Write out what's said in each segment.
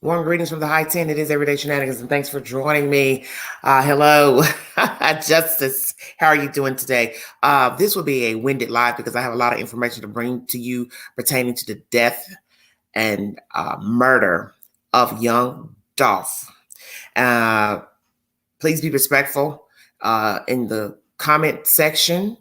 Warm greetings from the high 10. It is Everyday Shenanigans, and thanks for joining me. Hello, Justice. How are you doing today? This will be a winded live because I have a lot of information to bring to you pertaining to the death and murder of young Dolph. Please be respectful in the comment section.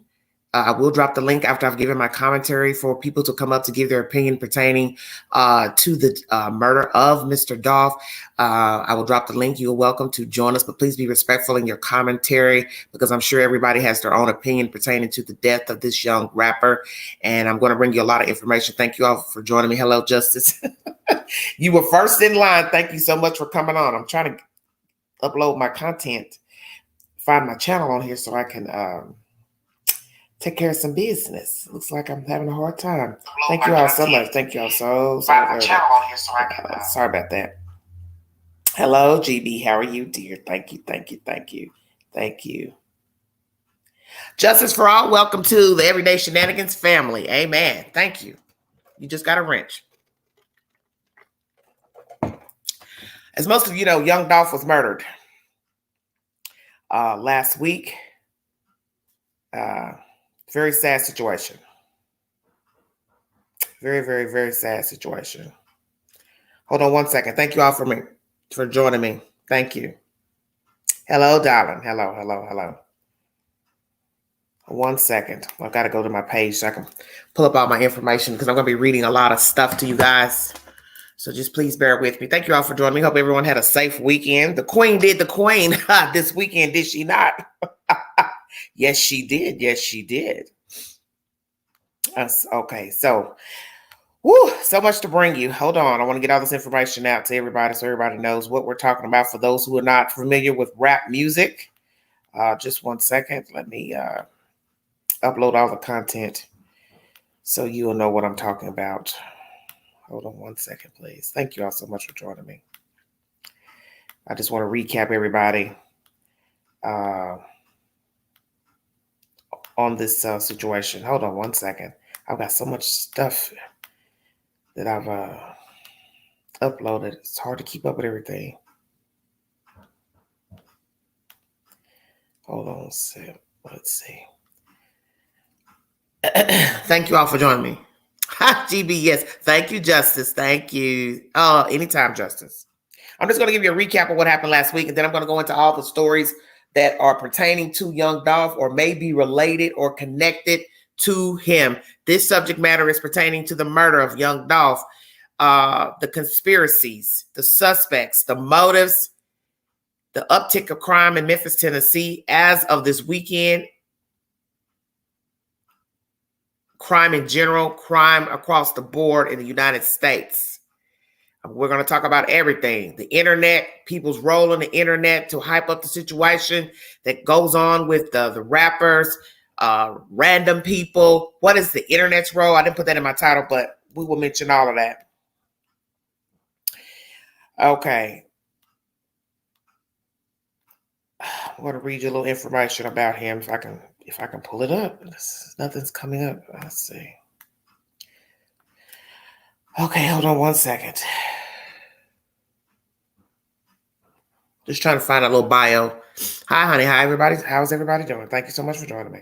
I will drop the link after I've given my commentary for people to come up to give their opinion pertaining to the murder of Mr. Dolph. I will drop the link. You're welcome to join us, but please be respectful in your commentary because I'm sure everybody has their own opinion pertaining to the death of this young rapper. And I'm going to bring you a lot of information. Thank you all for joining me. Hello, Justice. You were first in line. Thank you so much for coming on. I'm trying to upload my content, find my channel on here so I can take care of some business. Looks like I'm having a hard time. Thank you all so much. Thank you all so much. Sorry about that. Hello, GB. How are you, dear? Thank you, thank you, thank you, thank you. Justice for all. Welcome to the Everyday Shenanigans family. Amen. Thank you. You just got a wrench. As most of you know, young Dolph was murdered last week. Very sad situation. Very, very, very sad situation. Hold on one second. Thank you all for joining me. Thank you. Hello, darling. Hello, hello, hello. 1 second. I've got to go to my page so I can pull up all my information because I'm going to be reading a lot of stuff to you guys. So just please bear with me. Thank you all for joining me. Hope everyone had a safe weekend. The Queen did the Queen this weekend, did she not? Yes, she did. Yes, she did. Okay, so much to bring you. Hold on. I want to get all this information out to everybody so everybody knows what we're talking about. For those who are not familiar with rap music, just 1 second. Let me upload all the content so you'll know what I'm talking about. Hold on 1 second, please. Thank you all so much for joining me. I just want to recap everybody on this situation. Hold on 1 second. I've got so much stuff that I've uploaded. It's hard to keep up with everything. Hold on a second. Let's see. Thank you all for joining me. GB, yes. Thank you, Justice. Thank you. Anytime, Justice. I'm just going to give you a recap of what happened last week, and then I'm going to go into all the stories that are pertaining to young Dolph or may be related or connected to him. This subject matter is pertaining to the murder of young Dolph, the conspiracies, the suspects, the motives, the uptick of crime in Memphis, Tennessee as of this weekend, crime in general, crime across the board in the United States. We're going to talk about everything. The internet, people's role on the internet to hype up the situation that goes on with the rappers, random people. What is the internet's role? I didn't put that in my title, but we will mention all of that. Okay. I'm going to read you a little information about him if I can pull it up. Nothing's coming up. Let's see. Okay, hold on 1 second. Just trying to find a little bio. Hi, honey. Hi, everybody. How's everybody doing? Thank you so much for joining me.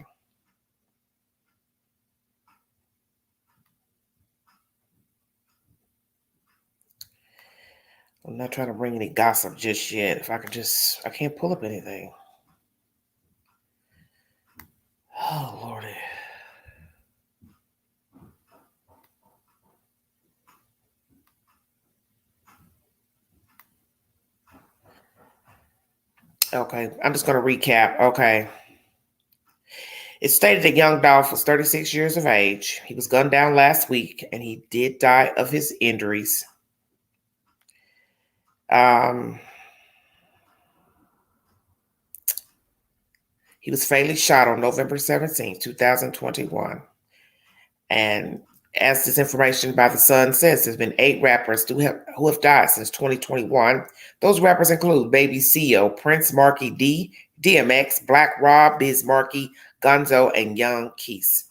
I'm not trying to bring any gossip just yet. If I could I can't pull up anything. Oh, Lordy. Okay, I'm just going to recap. Okay. It stated that young Dolph was 36 years of age. He was gunned down last week, and he did die of his injuries. He was fatally shot on November 17, 2021. And as this information by the Sun says, there's been 8 rappers who have died since 2021. Those rappers include Baby CO, Prince, Marky D, DMX, Black Rob, Biz Markie, Gonzo, and Young Keese.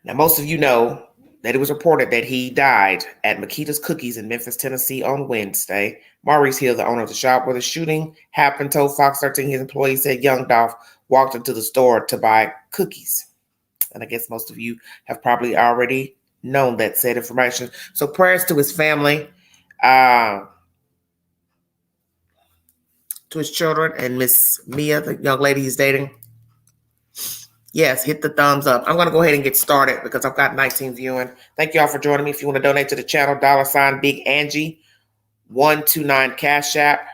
Now, most of you know that it was reported that he died at Makita's Cookies in Memphis, Tennessee on Wednesday. Maurice Hill, the owner of the shop where the shooting happened, told Fox 13 his employees said young Dolph walked into the store to buy cookies. And I guess most of you have probably already known that said information. So prayers to his family, to his children, and Miss Mia, the young lady he's dating. Yes, hit the thumbs up. I'm going to go ahead and get started because I've got 19 viewing. Thank you all for joining me. If you want to donate to the channel, $ Big Angie 129 Cash App.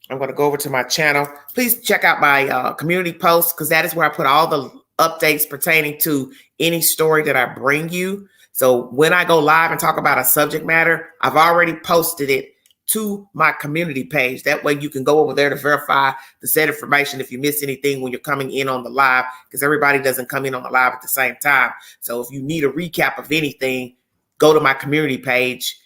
I'm going to go over to my channel. Please check out my community posts because that is where I put all the updates pertaining to any story that I bring you. So when I go live and talk about a subject matter, I've already posted it to my community page. That way you can go over there to verify the said information if you miss anything when you're coming in on the live, because everybody doesn't come in on the live at the same time. So if you need a recap of anything, go to my community page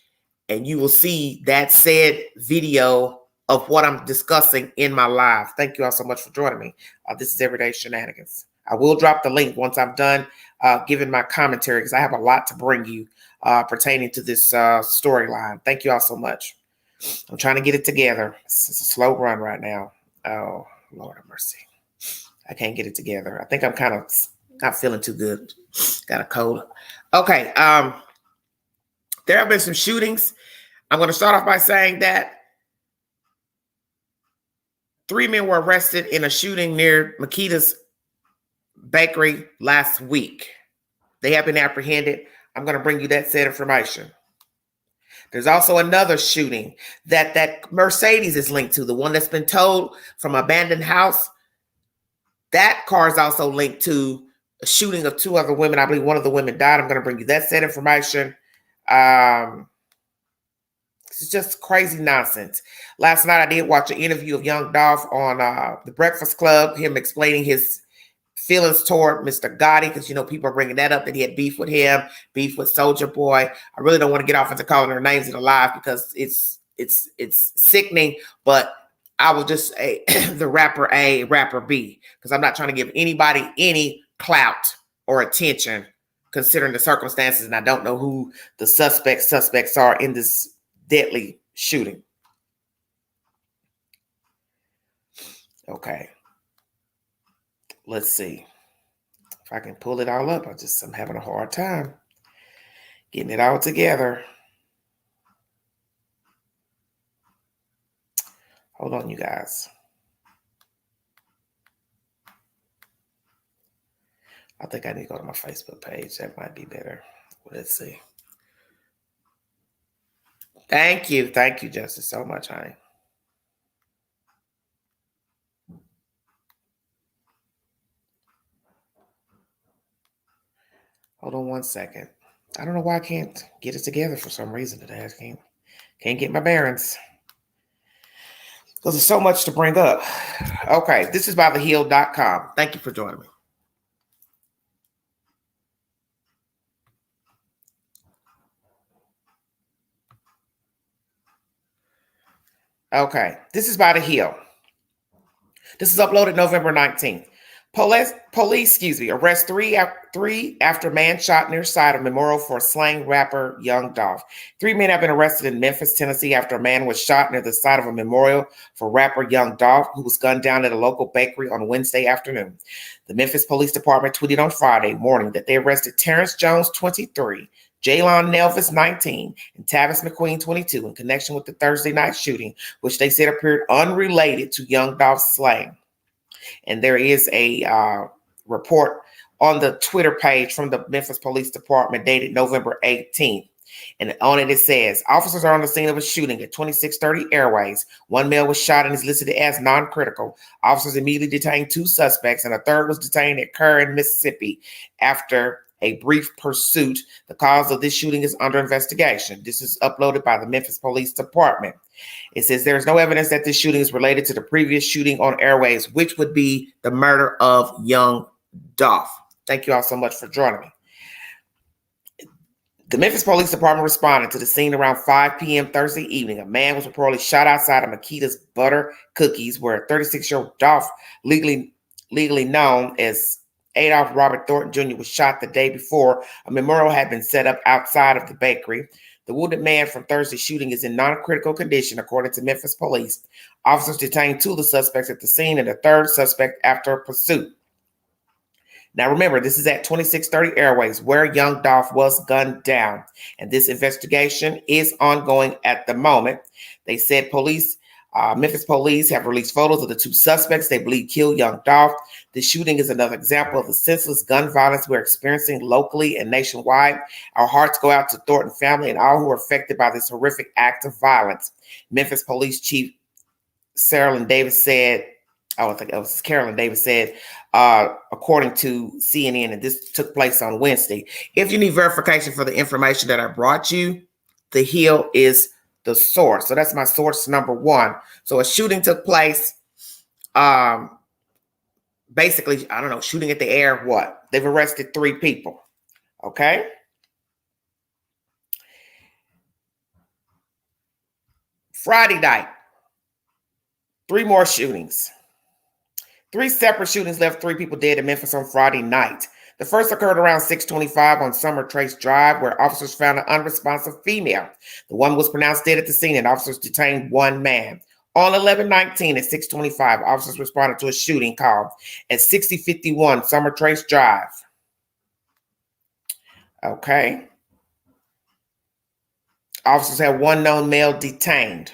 and you will see that said video of what I'm discussing in my live. Thank you all so much for joining me. This is Everyday Shenanigans. I will drop the link once I'm done giving my commentary because I have a lot to bring you pertaining to this storyline. Thank you all so much. I'm trying to get it together. It's a slow run right now. Oh, Lord have mercy. I can't get it together. I think I'm kind of not feeling too good. Got a cold. Okay. There have been some shootings. I'm going to start off by saying that 3 men were arrested in a shooting near Makita's bakery last week. They have been apprehended. I'm going to bring you that said information. There's also another shooting that Mercedes is linked to, the one that's been towed from an abandoned house. That car is also linked to a shooting of 2 other women. I believe one of the women died. I'm going to bring you that said information. It's just crazy nonsense. Last night I did watch an interview of young Dolph on The Breakfast Club, him explaining his feelings toward Mr. Gotti, because you know people are bringing that up, that he had beef with him, beef with Soldier Boy. I really don't want to get off into calling their names in the live because it's sickening, but I will just say the rapper A, rapper B, because I'm not trying to give anybody any clout or attention considering the circumstances, and I don't know who the suspects are in this deadly shooting. Okay. Let's see if I can pull it all up. I'm having a hard time getting it all together. Hold on, you guys. I think I need to go to my Facebook page. That might be better. Let's see. Thank you, Justice, so much, honey. Hold on one second. I don't know why I can't get it together for some reason today. I can't get my bearings. Because there's so much to bring up. Okay, this is by thehill.com. Thank you for joining me. Okay, this is by The Hill. This is uploaded November 19th. Police, arrest three after man shot near side of memorial for slaying rapper young Dolph. 3 men have been arrested in Memphis, Tennessee after a man was shot near the side of a memorial for rapper young Dolph, who was gunned down at a local bakery on Wednesday afternoon. The Memphis Police Department tweeted on Friday morning that they arrested Terrence Jones, 23, Jalon Nelvis, 19, and Tavis McQueen, 22, in connection with the Thursday night shooting, which they said appeared unrelated to young Dolph's slaying. And there is a report on the Twitter page from the Memphis Police Department dated November 18th. And on it says, officers are on the scene of a shooting at 2630 Airways. 1 male was shot and is listed as non-critical. Officers immediately detained 2 suspects, and a third was detained at Curran, Mississippi, after a brief pursuit. The cause of this shooting is under investigation. This is uploaded by the Memphis Police Department. It says there is no evidence that this shooting is related to the previous shooting on Airways, which would be the murder of young Dolph. Thank you all so much for joining me. The Memphis Police Department responded to the scene around 5 p.m. Thursday evening. A man was reportedly shot outside of Makita's Butter Cookies, where 36-year-old Dolph, legally known as Adolph Robert Thornton Jr. was shot the day before. A memorial had been set up outside of the bakery. The wounded man from Thursday's shooting is in non-critical condition, according to Memphis police. Officers detained 2 of the suspects at the scene and a third suspect after pursuit. Now remember, this is at 2630 Airways, where young Dolph was gunned down. And this investigation is ongoing at the moment. They said Memphis police have released photos of the 2 suspects they believe killed young Dolph. The shooting is another example of the senseless gun violence we're experiencing locally and nationwide. Our hearts go out to Thornton family and all who are affected by this horrific act of violence. Memphis Police Chief Carolyn Davis said, according to CNN, and this took place on Wednesday. If you need verification for the information that I brought you, The Hill is the source. So that's my source number 1. So a shooting took place. Basically, I don't know, shooting at the air. What? They've arrested 3 people. Okay. Friday night, 3 more shootings. 3 separate shootings left 3 people dead in Memphis on Friday night. The first occurred around 6:25 on Summer Trace Drive, where officers found an unresponsive female. The woman was pronounced dead at the scene, and officers detained 1 man. On 11/19 at 6:25, officers responded to a shooting call at 6051 Summer Trace Drive. Okay. Officers had 1 known male detained.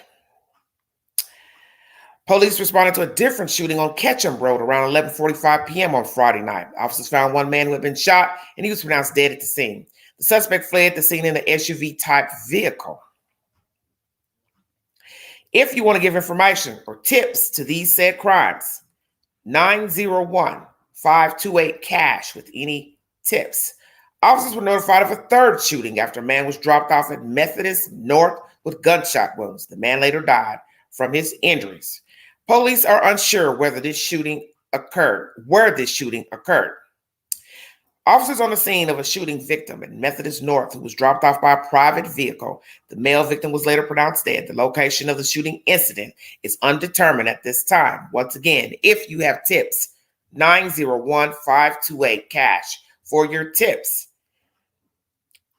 Police responded to a different shooting on Ketchum Road around 11:45 p.m. on Friday night. Officers found 1 man who had been shot, and he was pronounced dead at the scene. The suspect fled the scene in an SUV-type vehicle. If you want to give information or tips to these said crimes, 901-528-CASH with any tips. Officers were notified of a 3rd shooting after a man was dropped off at Methodist North with gunshot wounds. The man later died from his injuries. Police are unsure where this shooting occurred. Officers on the scene of a shooting victim at Methodist North who was dropped off by a private vehicle. The male victim was later pronounced dead. The location of the shooting incident is undetermined at this time. Once again, if you have tips, 901-528-CASH for your tips.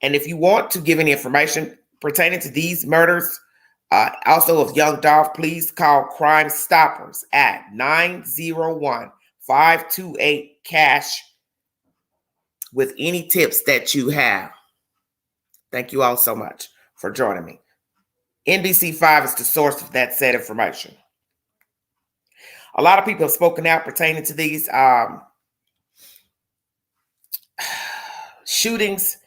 And if you want to give any information pertaining to these murders, also of young Dolph, please call Crime Stoppers at 901-528-CASH with any tips that you have. Thank you all so much for joining me. NBC5 is the source of that said information. A lot of people have spoken out pertaining to these shootings,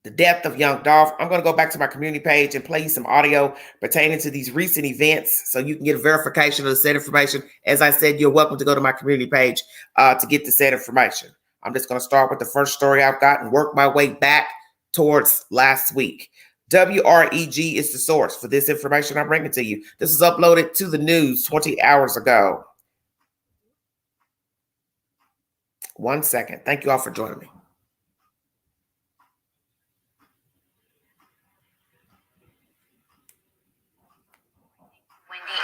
the death of young Dolph. I'm going to go back to my community page and play you some audio pertaining to these recent events so you can get a verification of the said information. As I said, you're welcome to go to my community page to get the said information. I'm just going to start with the first story I've got and work my way back towards last week. WREG is the source for this information I'm bringing to you. This is uploaded to the news 20 hours ago. 1 second. Thank you all for joining me.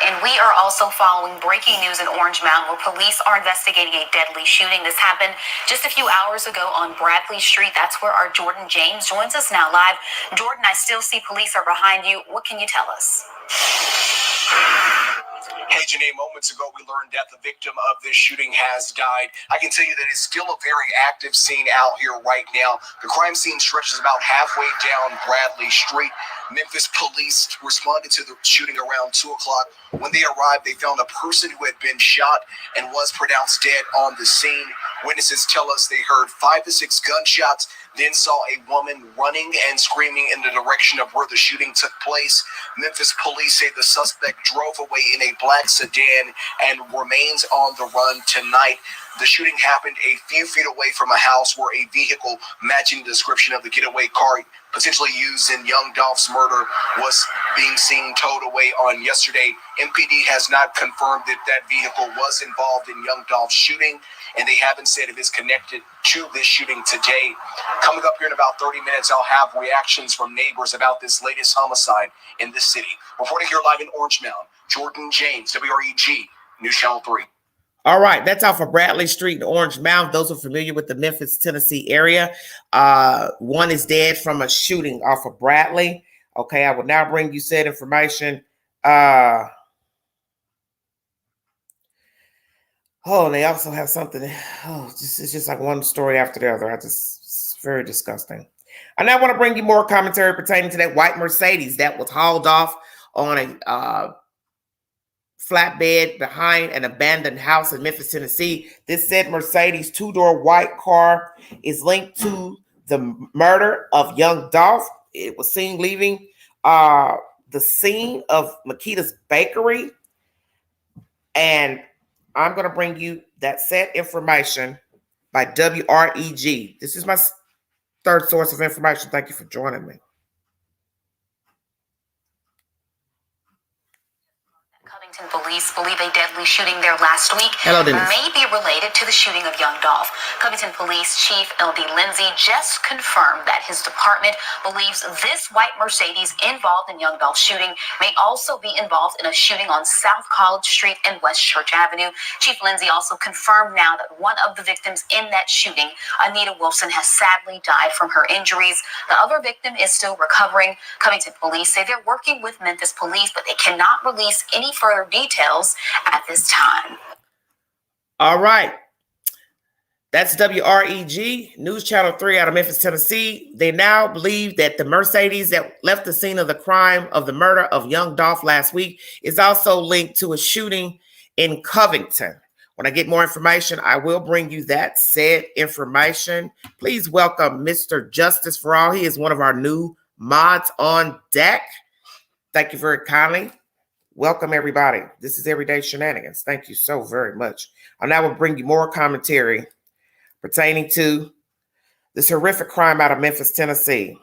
And we are also following breaking news in Orange Mountain where police are investigating a deadly shooting. This happened just a few hours ago on Bradley Street. That's where our Jordan James joins us now live. Jordan, I still see police are behind you. What can you tell us? Hey, Janae, moments ago, we learned that the victim of this shooting has died. I can tell you that it's still a very active scene out here right now. The crime scene stretches about halfway down Bradley Street. Memphis police responded to the shooting around 2 o'clock. When they arrived, they found a person who had been shot and was pronounced dead on the scene. Witnesses tell us they heard 5 to 6 gunshots, then saw a woman running and screaming in the direction of where the shooting took place. Memphis police say the suspect drove away in a black sedan and remains on the run tonight. The shooting happened a few feet away from a house where a vehicle matching the description of the getaway car potentially used in young Dolph's murder was being seen towed away on yesterday. MPD has not confirmed that that vehicle was involved in young Dolph's shooting, and they haven't said if it's connected to this shooting today. Coming up here in about 30 minutes, I'll have reactions from neighbors about this latest homicide in this city. Reporting here live in Orange Mountain, Jordan James, WREG, News Channel 3. All right, that's off of Bradley Street in Orange Mound. Those who are familiar with the Memphis, Tennessee area. One is dead from a shooting off of Bradley. Okay, I will now bring you said information. And they also have something. Oh, it's just like one story after the other. It's very disgusting. I now want to bring you more commentary pertaining to that white Mercedes that was hauled off on a flatbed behind an abandoned house in Memphis, Tennessee. This said Mercedes two-door white car is linked to the murder of young Dolph. It was seen leaving the scene of Makita's bakery. And I'm going to bring you that said information by WREG. This is my third source of information. Thank you for joining me. Police believe a deadly shooting there last week may be related to the shooting of young Dolph. Covington Police Chief L.D. Lindsay just confirmed that his department believes this white Mercedes involved in young Dolph's shooting may also be involved in a shooting on South College Street and West Church Avenue. Chief Lindsay also confirmed now that one of the victims in that shooting, Anita Wilson, has sadly died from her injuries. The other victim is still recovering. Covington Police say they're working with Memphis Police, but they cannot release any further details at this time. All right. That's WREG, News Channel 3 out of Memphis, Tennessee. They now believe that the Mercedes that left the scene of the crime of the murder of young Dolph last week is also linked to a shooting in Covington. When I get more information, I will bring you that said information. Please welcome Mr. Justice for All. He is one of our new mods on deck. Thank you very kindly. Welcome, everybody. This is Everyday Shenanigans. Thank you so very much. I now will bring you more commentary pertaining to this horrific crime out of Memphis, Tennessee.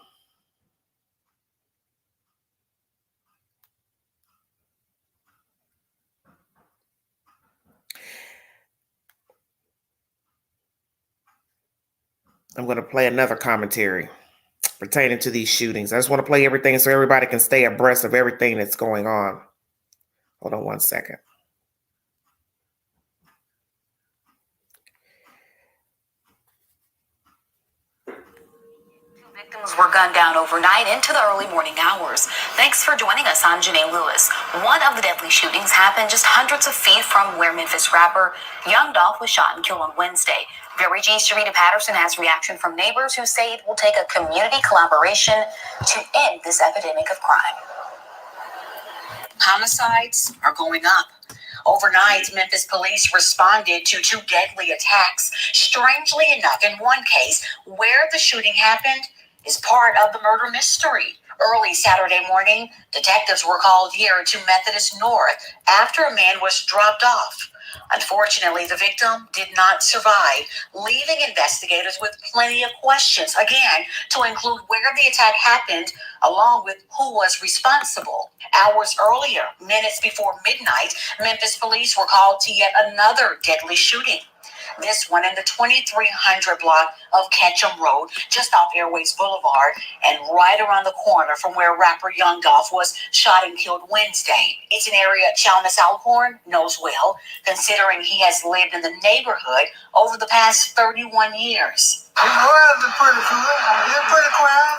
I'm going to play another commentary pertaining to these shootings. I just want to play everything so everybody can stay abreast of everything that's going on. Hold on one second. Victims were gunned down overnight into the early morning hours. Thanks for joining us. I'm Janae Lewis. One of the deadly shootings happened just hundreds of feet from where Memphis rapper Young Dolph was shot and killed on Wednesday. Very G's Sharita Patterson has reaction from neighbors who say it will take a community collaboration to end this epidemic of crime. Homicides are going up. Overnight, Memphis police responded to two deadly attacks. Strangely enough, in one case, where the shooting happened is part of the murder mystery. Early Saturday morning, detectives were called here to Methodist North after a man was dropped off. Unfortunately, the victim did not survive, leaving investigators with plenty of questions, again, to include where the attack happened, along with who was responsible. Hours earlier, minutes before midnight, Memphis police were called to yet another deadly shooting. This one in the 2300 block of Ketchum Road, just off Airways Boulevard, and right around the corner from where rapper Young Dolph was shot and killed Wednesday. It's an area Chalmers Alcorn knows well, considering he has lived in the neighborhood over the past 31 years.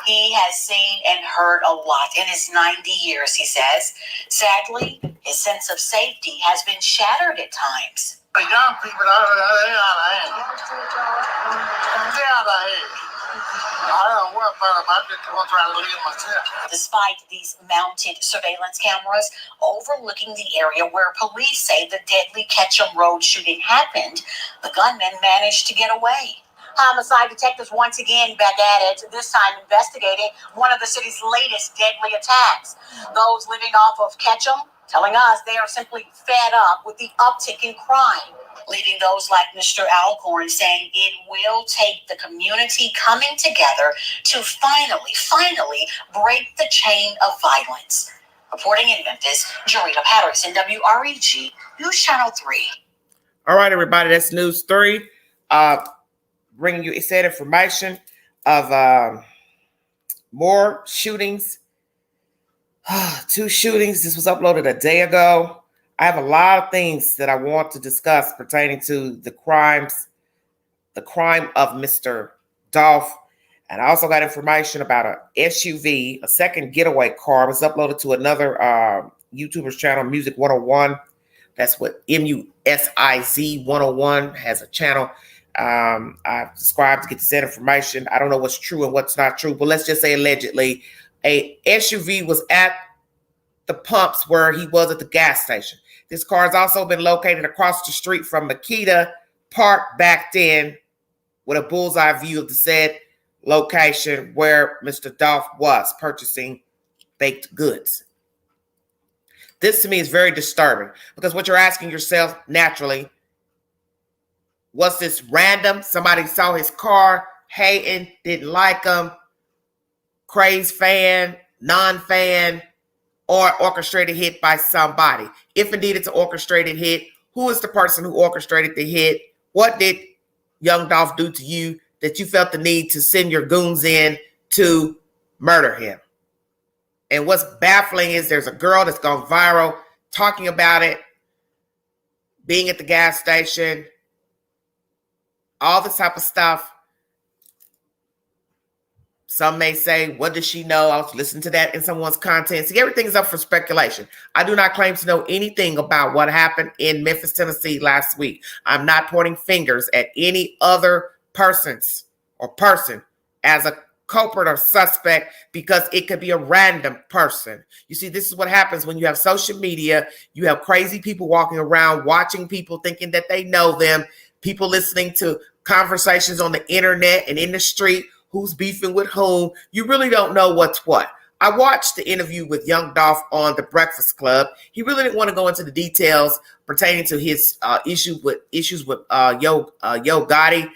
He has seen and heard a lot in his 90 years, he says. Sadly, his sense of safety has been shattered at times. The young people out of hand. They're out of hand. I don't know what about them. I just want to try to live myself. Despite these mounted surveillance cameras overlooking the area where police say the deadly Ketchum Road shooting happened, the gunman managed to get away. Homicide detectives once again back at it, this time investigating one of the city's latest deadly attacks. Those living off of Ketchum telling us they are simply fed up with the uptick in crime, leaving those like Mr. Alcorn saying it will take the community coming together to finally break the chain of violence. Reporting in Memphis, Jarita Patterson, WREG, News Channel 3. All right, everybody, that's News 3. Bringing you said information of more shootings. 2 shootings. This was uploaded a day ago. I have a lot of things that I want to discuss pertaining to the crime of Mr. Dolph. And I also got information about a SUV, a second getaway car. It was uploaded to another YouTuber's channel, Music 101. That's what MUSIZ 101 has a channel. I've subscribed to get this information. I don't know what's true and what's not true, but let's just say allegedly a SUV was at the pumps where he was at the gas station. This car has also been located across the street from Makita Park, backed in with a bullseye view of the said location where Mr. Dolph was purchasing baked goods. This to me is very disturbing because what you're asking yourself naturally, was this random? Somebody saw his car, hating, didn't like him, craze fan, non-fan, or orchestrated hit by somebody? If indeed it's an orchestrated hit, who is the person who orchestrated the hit? What did young Dolph do to you that you felt the need to send your goons in to murder him? And what's baffling is there's a girl that's gone viral talking about it, being at the gas station, all this type of stuff. Some may say, what does she know? I was listening to that in someone's content. See, everything is up for speculation. I do not claim to know anything about what happened in Memphis, Tennessee last week. I'm not pointing fingers at any other person as a culprit or suspect, because it could be a random person. You see, this is what happens when you have social media. You have crazy people walking around, watching people, thinking that they know them, people listening to conversations on the internet and in the street, who's beefing with whom. You really don't know what's what. I watched the interview with young Dolph on The Breakfast Club. He really didn't want to go into the details pertaining to his issues with Yo Gotti,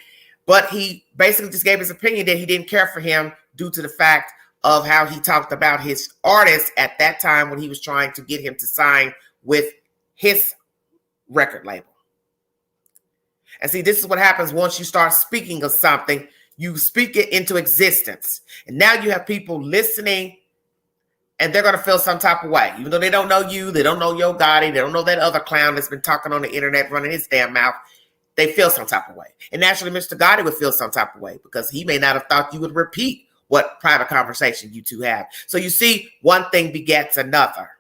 but he basically just gave his opinion that he didn't care for him due to the fact of how he talked about his artist at that time when he was trying to get him to sign with his record label. And see, this is what happens once you start speaking of something. You speak it into existence. And now you have people listening, and they're going to feel some type of way. Even though they don't know you, they don't know Yo Gotti, they don't know that other clown that's been talking on the internet, running his damn mouth. They feel some type of way. And naturally, Mr. Gotti would feel some type of way because he may not have thought you would repeat what private conversation you two have. So you see, one thing begets another.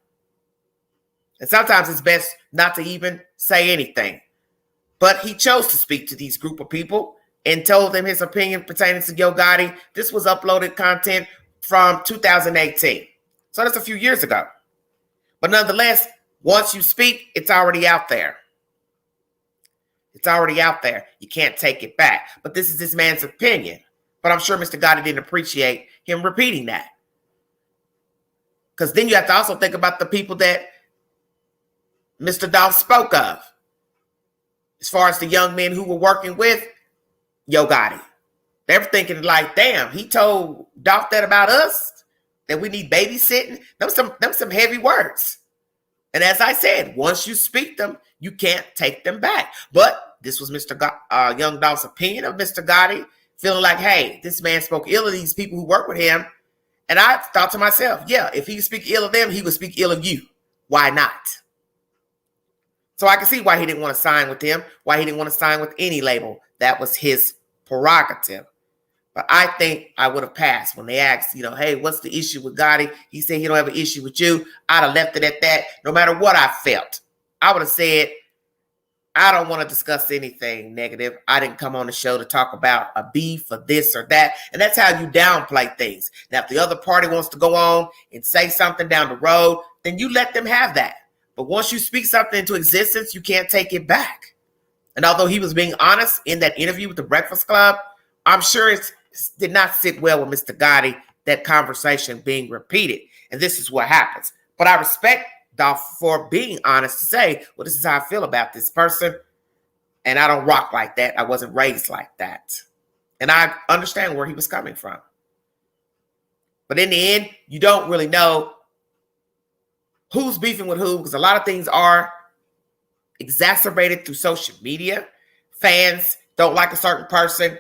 And sometimes it's best not to even say anything. But he chose to speak to these group of people and told them his opinion pertaining to Yo Gotti. This was uploaded content from 2018. So that's a few years ago. But nonetheless, once you speak, it's already out there. It's already out there. You can't take it back. But this is this man's opinion. But I'm sure Mr. Gotti didn't appreciate him repeating that. Because then you have to also think about the people that Mr. Dolph spoke of. As far as the young men who were working with Yo Gotti. They're thinking like, damn, he told Dolph that about us? That we need babysitting? Them some heavy words. And as I said, once you speak them, you can't take them back. But this was young Dolph's opinion of Mr. Gotti, feeling like, hey, this man spoke ill of these people who work with him. And I thought to myself, yeah, if he could speak ill of them, he would speak ill of you. Why not? So I can see why he didn't want to sign with them, why he didn't want to sign with any label. That was his prerogative. But I think I would have passed when they asked, hey, what's the issue with Gotti? He said he don't have an issue with you. I'd have left it at that. No matter what I felt, I would have said, I don't want to discuss anything negative. I didn't come on the show to talk about a beef or this or that. And that's how you downplay things. Now, if the other party wants to go on and say something down the road, then you let them have that. But once you speak something into existence, you can't take it back. And although he was being honest in that interview with The Breakfast Club, I'm sure it did not sit well with Mr. Gotti, that conversation being repeated. And this is what happens. But I respect Dolph for being honest to say, well, this is how I feel about this person. And I don't rock like that. I wasn't raised like that. And I understand where he was coming from. But in the end, you don't really know who's beefing with who, because a lot of things are exacerbated through social media. Fans don't like a certain person.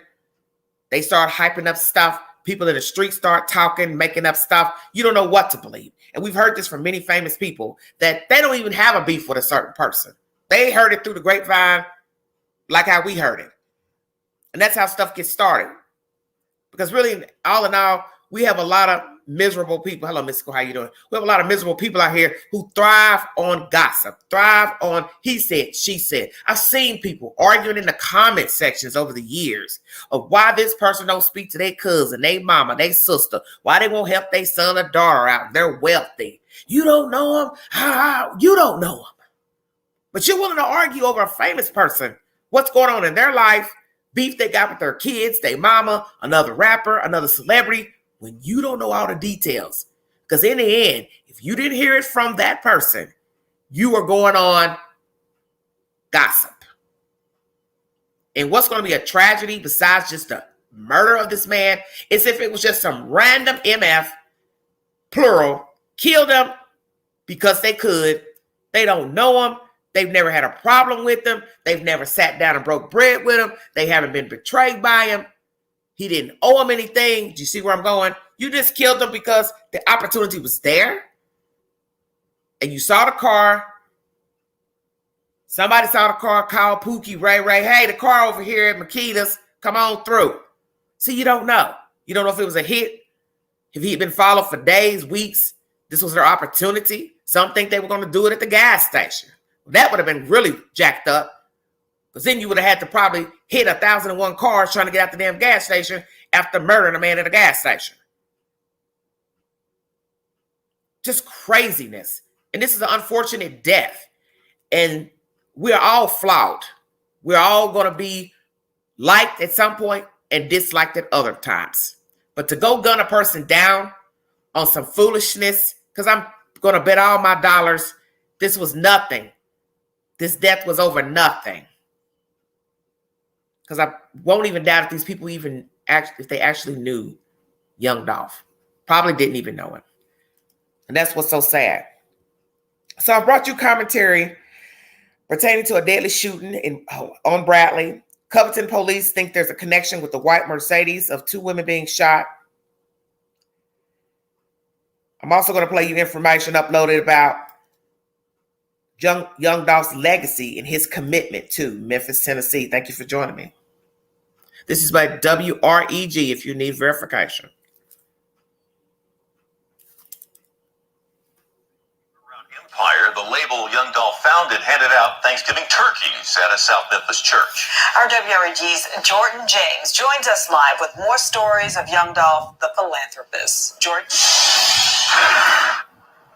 They start hyping up stuff people in the street start talking, making up stuff. You don't know what to believe. And we've heard this from many famous people that they don't even have a beef with a certain person. They heard it through the grapevine like how we heard it. And that's how stuff gets started. Because really, all in all, we have a lot of miserable people. Hello, Mystical, how you doing? We have a lot of miserable people out here who thrive on gossip, thrive on he said, she said. I've seen people arguing in the comment sections over the years of why this person don't speak to their cousin, their mama, their sister, why they won't help their son or daughter out. They're wealthy. You don't know them? How? You don't know them. But you're willing to argue over a famous person, what's going on in their life, beef they got with their kids, their mama, another rapper, another celebrity, when you don't know all the details. Because in the end, if you didn't hear it from that person, you are going on gossip. And what's going to be a tragedy besides just the murder of this man is if it was just some random MF, plural, killed him because they could. They don't know him. They've never had a problem with him. They've never sat down and broke bread with him. They haven't been betrayed by him. He didn't owe him anything. Do you see where I'm going? You just killed him because the opportunity was there. And you saw the car. Somebody saw the car, called Pookie, Ray, hey, the car over here at Makita's, come on through. See, you don't know. You don't know if it was a hit, if he had been followed for days, weeks. This was their opportunity. Some think they were going to do it at the gas station. That would have been really jacked up. Because then you would have had to probably hit 1,001 cars trying to get out the damn gas station after murdering a man at a gas station. Just craziness. And this is an unfortunate death. And we're all flawed. We're all going to be liked at some point and disliked at other times. But to go gun a person down on some foolishness, because I'm going to bet all my dollars, this was nothing. This death was over nothing. Because I won't even doubt if these people if they actually knew young Dolph. Probably didn't even know him. And that's what's so sad. So I brought you commentary pertaining to a deadly shooting on Bradley. Covington police think there's a connection with the white Mercedes of 2 women being shot. I'm also going to play you information uploaded about young Dolph's legacy and his commitment to Memphis, Tennessee. Thank you for joining me. This is by WREG if you need verification. Empire, the label Young Dolph founded, handed out Thanksgiving turkeys at a South Memphis church. Our WREG's Jordan James joins us live with more stories of Young Dolph, the philanthropist. Jordan?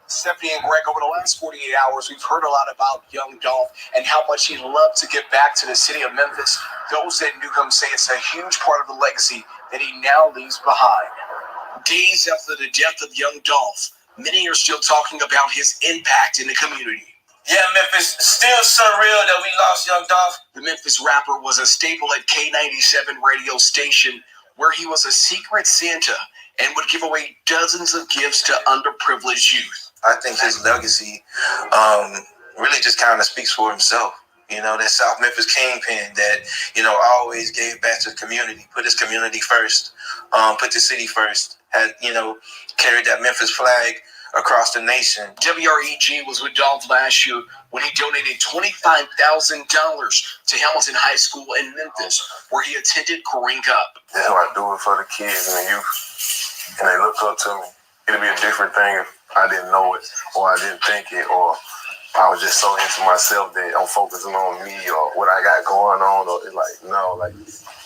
Stephanie and Greg, over the last 48 hours, we've heard a lot about young Dolph and how much he'd love to give back to the city of Memphis. Those that knew him say it's a huge part of the legacy that he now leaves behind. Days after the death of young Dolph, many are still talking about his impact in the community. Yeah, Memphis, still surreal that we lost young Dolph. The Memphis rapper was a staple at K97 radio station, where he was a secret Santa and would give away dozens of gifts to underprivileged youth. I think his legacy really just kind of speaks for himself. You know, that South Memphis kingpin that, always gave back to the community, put his community first, put the city first, had, carried that Memphis flag across the nation. WREG was with Dolph last year when he donated $25,000 to Hamilton High School in Memphis, where he attended growing up. That's why I do it for the kids and the youth, and they look up to me. It'd be a different thing if I didn't know it, or I didn't think it, or I was just so into myself that I'm focusing on me or what I got going on. Or it's like, no, like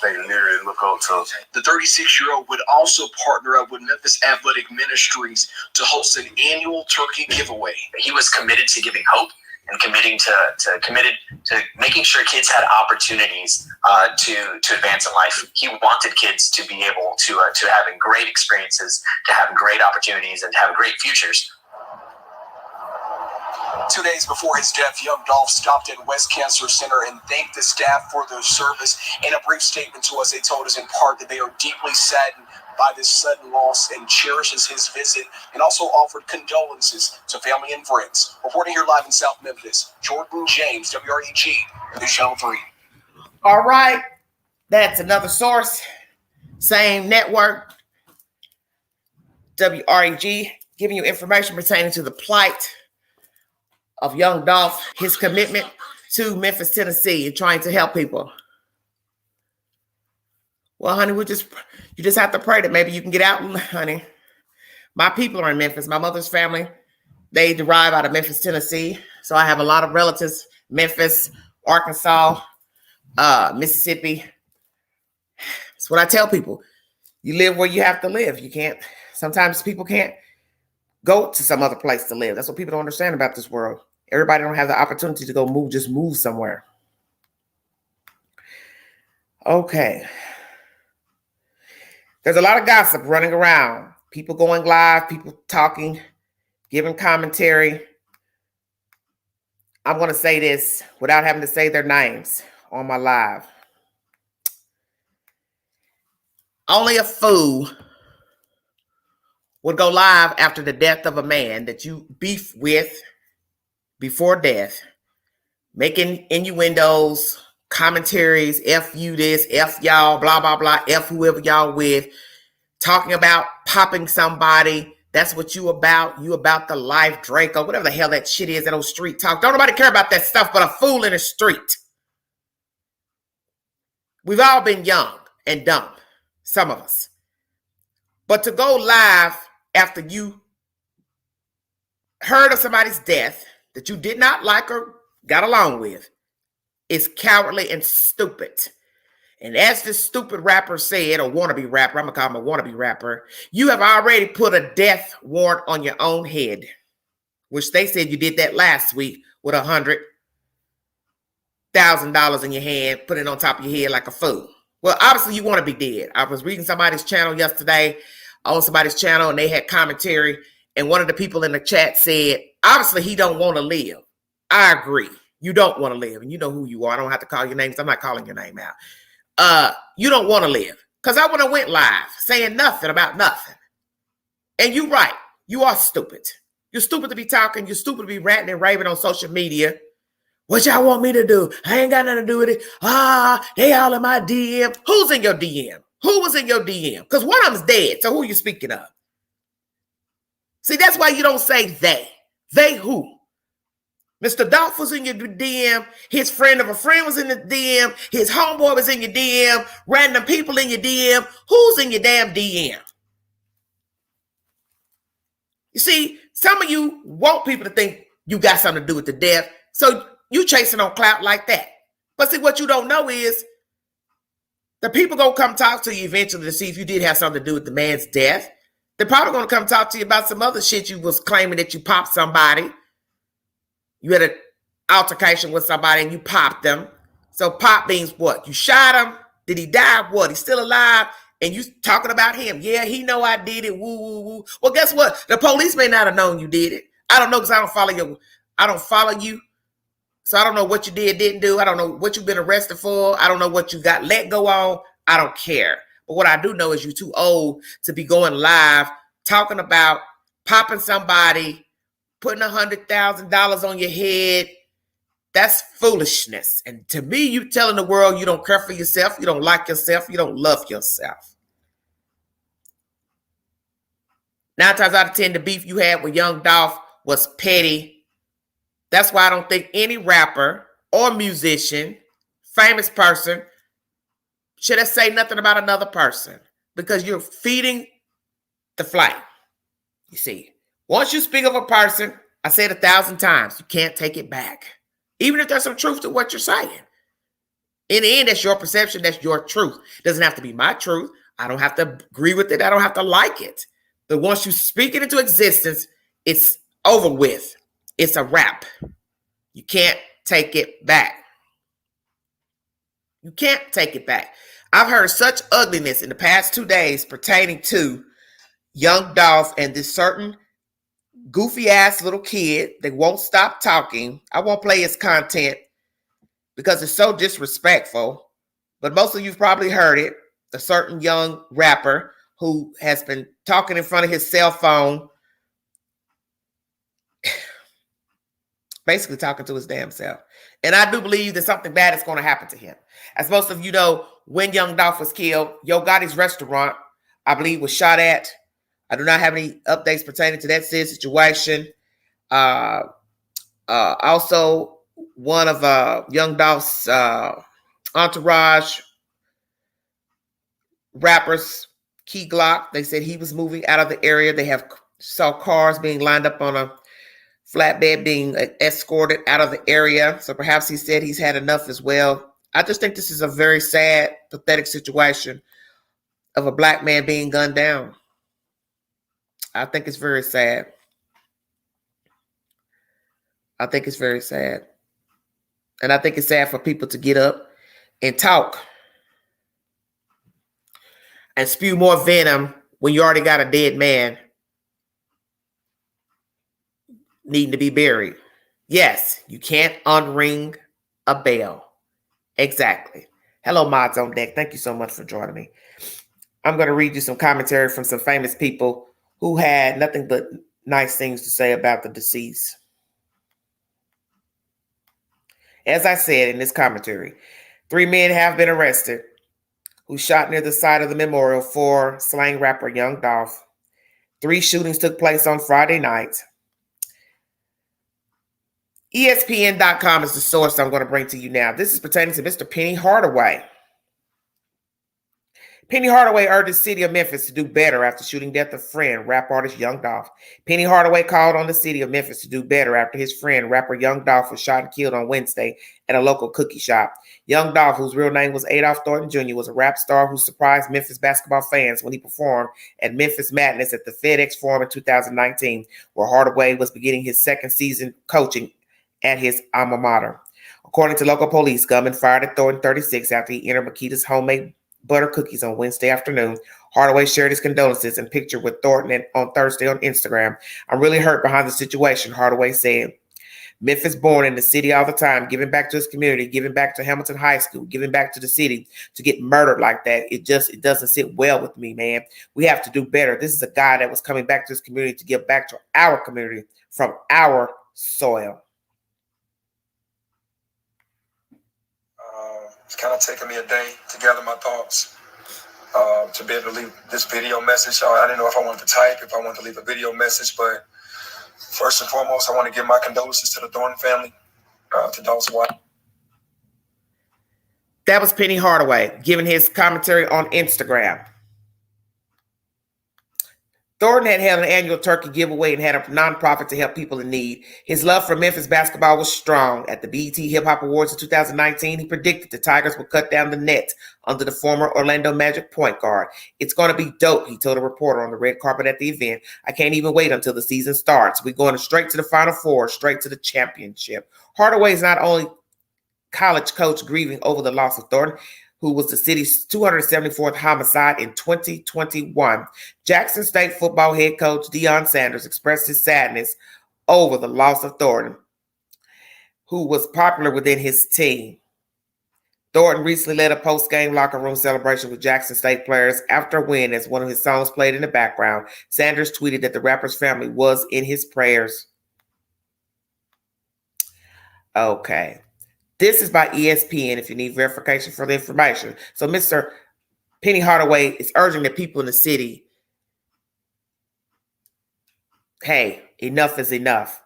they literally look up to us. The 36-year-old would also partner up with Memphis Athletic Ministries to host an annual turkey giveaway. He was committed to giving hope and committed to making sure kids had opportunities to advance in life. He wanted kids to be able to have great experiences, to have great opportunities, and to have great futures. 2 days before his death, young Dolph stopped at West Cancer Center and thanked the staff for their service. In a brief statement to us, they told us in part that they are deeply saddened by this sudden loss and cherishes his visit, and also offered condolences to family and friends. Reporting here live in South Memphis, Jordan James, WREG, News Channel 3. All right, that's another source, same network, WREG, giving you information pertaining to the plight of young Dolph, his commitment to Memphis, Tennessee, and trying to help people. Well, honey, you just have to pray that maybe you can get out, honey. My people are in Memphis. My mother's family, they derive out of Memphis, Tennessee. So I have a lot of relatives, Memphis, Arkansas, Mississippi. That's what I tell people. You live where you have to live. You can't, sometimes people can't go to some other place to live. That's what people don't understand about this world. Everybody don't have the opportunity to go just move somewhere. Okay. There's a lot of gossip running around. People going live, people talking, giving commentary. I'm going to say this without having to say their names on my live. Only a fool would go live after the death of a man that you beef with before death, making innuendos, commentaries, F you this, F y'all, blah, blah, blah, F whoever y'all with, talking about popping somebody. That's what you about. You about the life, Draco, whatever the hell that shit is, that old street talk. Don't nobody care about that stuff but a fool in the street. We've all been young and dumb, some of us. But to go live after you heard of somebody's death that you did not like or got along with is cowardly and stupid. And as this stupid rapper said, or wannabe rapper, I'm going to call him a wannabe rapper, you have already put a death warrant on your own head, which they said you did that last week with $100,000 in your hand, put it on top of your head like a fool. Well, obviously you want to be dead. I was reading somebody's channel yesterday, on somebody's channel, and they had commentary, and one of the people in the chat said, obviously he don't want to live. I agree. You don't want to live, and you know who you are. I don't have to call your names. I'm not calling your name out. You don't want to live. Because I would have went live saying nothing about nothing. And you're right. You are stupid. You're stupid to be talking. You're stupid to be ranting and raving on social media. What y'all want me to do? I ain't got nothing to do with it. They all in my DM. Who's in your DM? Who was in your DM? Because one of them's dead. So who are you speaking of? See, that's why you don't say they. They who? Mr. Dolph was in your DM. His friend of a friend was in the DM. His homeboy was in your DM. Random people in your DM. Who's in your damn DM? You see, some of you want people to think you got something to do with the death. So you chasing on clout like that. But see, what you don't know is the people going to come talk to you eventually to see if you did have something to do with the man's death. They're probably going to come talk to you about some other shit you was claiming that you popped somebody. You had an altercation with somebody and you popped them. So pop means what? You shot him. Did he die? What? He's still alive. And you talking about him. Yeah, he know I did it. Woo, woo, woo. Well, guess what? The police may not have known you did it. I don't know because I don't follow you. So I don't know what you didn't do. I don't know what you've been arrested for. I don't know what you got let go on. I don't care. But what I do know is you're too old to be going live talking about popping somebody, putting $100,000 on your head. That's foolishness. And to me, you telling the world you don't care for yourself, you don't like yourself, you don't love yourself. 9 times out of 10, the beef you had with young Dolph was petty. That's why I don't think any rapper or musician, famous person, should have say nothing about another person because you're feeding the flame. You see, once you speak of a person, I said 1,000 times, you can't take it back. Even if there's some truth to what you're saying. In the end, that's your perception. That's your truth. It doesn't have to be my truth. I don't have to agree with it. I don't have to like it. But once you speak it into existence, it's over with. It's a wrap. You can't take it back. You can't take it back. I've heard such ugliness in the past 2 days pertaining to young Dolph and this certain goofy ass little kid that won't stop talking. I won't play his content because it's so disrespectful. But most of you've probably heard it. A certain young rapper who has been talking in front of his cell phone, basically talking to his damn self. And I do believe that something bad is going to happen to him. As most of you know, when young Dolph was killed, Yo Gotti's restaurant, I believe, was shot at. I do not have any updates pertaining to that situation. Also, one of Young Dolph's entourage rappers, Key Glock, they said he was moving out of the area. They saw cars being lined up on a flatbed being escorted out of the area. So perhaps he said he's had enough as well. I just think this is a very sad, pathetic situation of a black man being gunned down. I think it's very sad. I think it's very sad. And I think it's sad for people to get up and talk and spew more venom when you already got a dead man needing to be buried. Yes, you can't unring a bell. Exactly. Hello, mods on deck. Thank you so much for joining me. I'm going to read you some commentary from some famous people who had nothing but nice things to say about the deceased. As I said in this commentary, 3 men have been arrested who shot near the site of the memorial for slang rapper Young Dolph. 3 shootings took place on Friday night. ESPN.com is the source I'm going to bring to you now. This is pertaining to Mr. Penny Hardaway. Penny Hardaway urged the city of Memphis to do better after shooting death of friend, rap artist Young Dolph. Penny Hardaway called on the city of Memphis to do better after his friend, rapper Young Dolph, was shot and killed on Wednesday at a local cookie shop. Young Dolph, whose real name was Adolph Thornton Jr., was a rap star who surprised Memphis basketball fans when he performed at Memphis Madness at the FedEx Forum in 2019, where Hardaway was beginning his second season coaching at his alma mater. According to local police, gunmen fired at Thornton 36 after he entered Makita's homemade butter cookies on Wednesday afternoon. Hardaway shared his condolences and picture with Thornton on Thursday on Instagram. "I'm really hurt behind the situation," Hardaway said. "Memphis born in the city all the time, giving back to his community, giving back to Hamilton High School, giving back to the city, to get murdered like that. It doesn't sit well with me, man. We have to do better. This is a guy that was coming back to his community to give back to our community from our soil." It's kind of taken me a day to gather my thoughts, to be able to leave this video message. I didn't know if I wanted to type, if I wanted to leave a video message, but first and foremost, I want to give my condolences to the Thornton family, to Dolph's wife. That was Penny Hardaway giving his commentary on Instagram. Thornton had held an annual turkey giveaway and had a nonprofit to help people in need. His love for Memphis basketball was strong. At the BET Hip Hop Awards in 2019, he predicted the Tigers would cut down the net under the former Orlando Magic point guard. "It's going to be dope," he told a reporter on the red carpet at the event. "I can't even wait until the season starts. We're going straight to the Final Four, straight to the championship." Hardaway is not only college coach grieving over the loss of Thornton, who was the city's 274th homicide in 2021. Jackson State football head coach Deion Sanders expressed his sadness over the loss of Thornton, who was popular within his team. Thornton recently led a post-game locker room celebration with Jackson State players after a win as one of his songs played in the background. Sanders tweeted that the rapper's family was in his prayers. Okay. This is by ESPN if you need verification for the information. So Mr. Penny Hardaway is urging the people in the city, hey, enough is enough.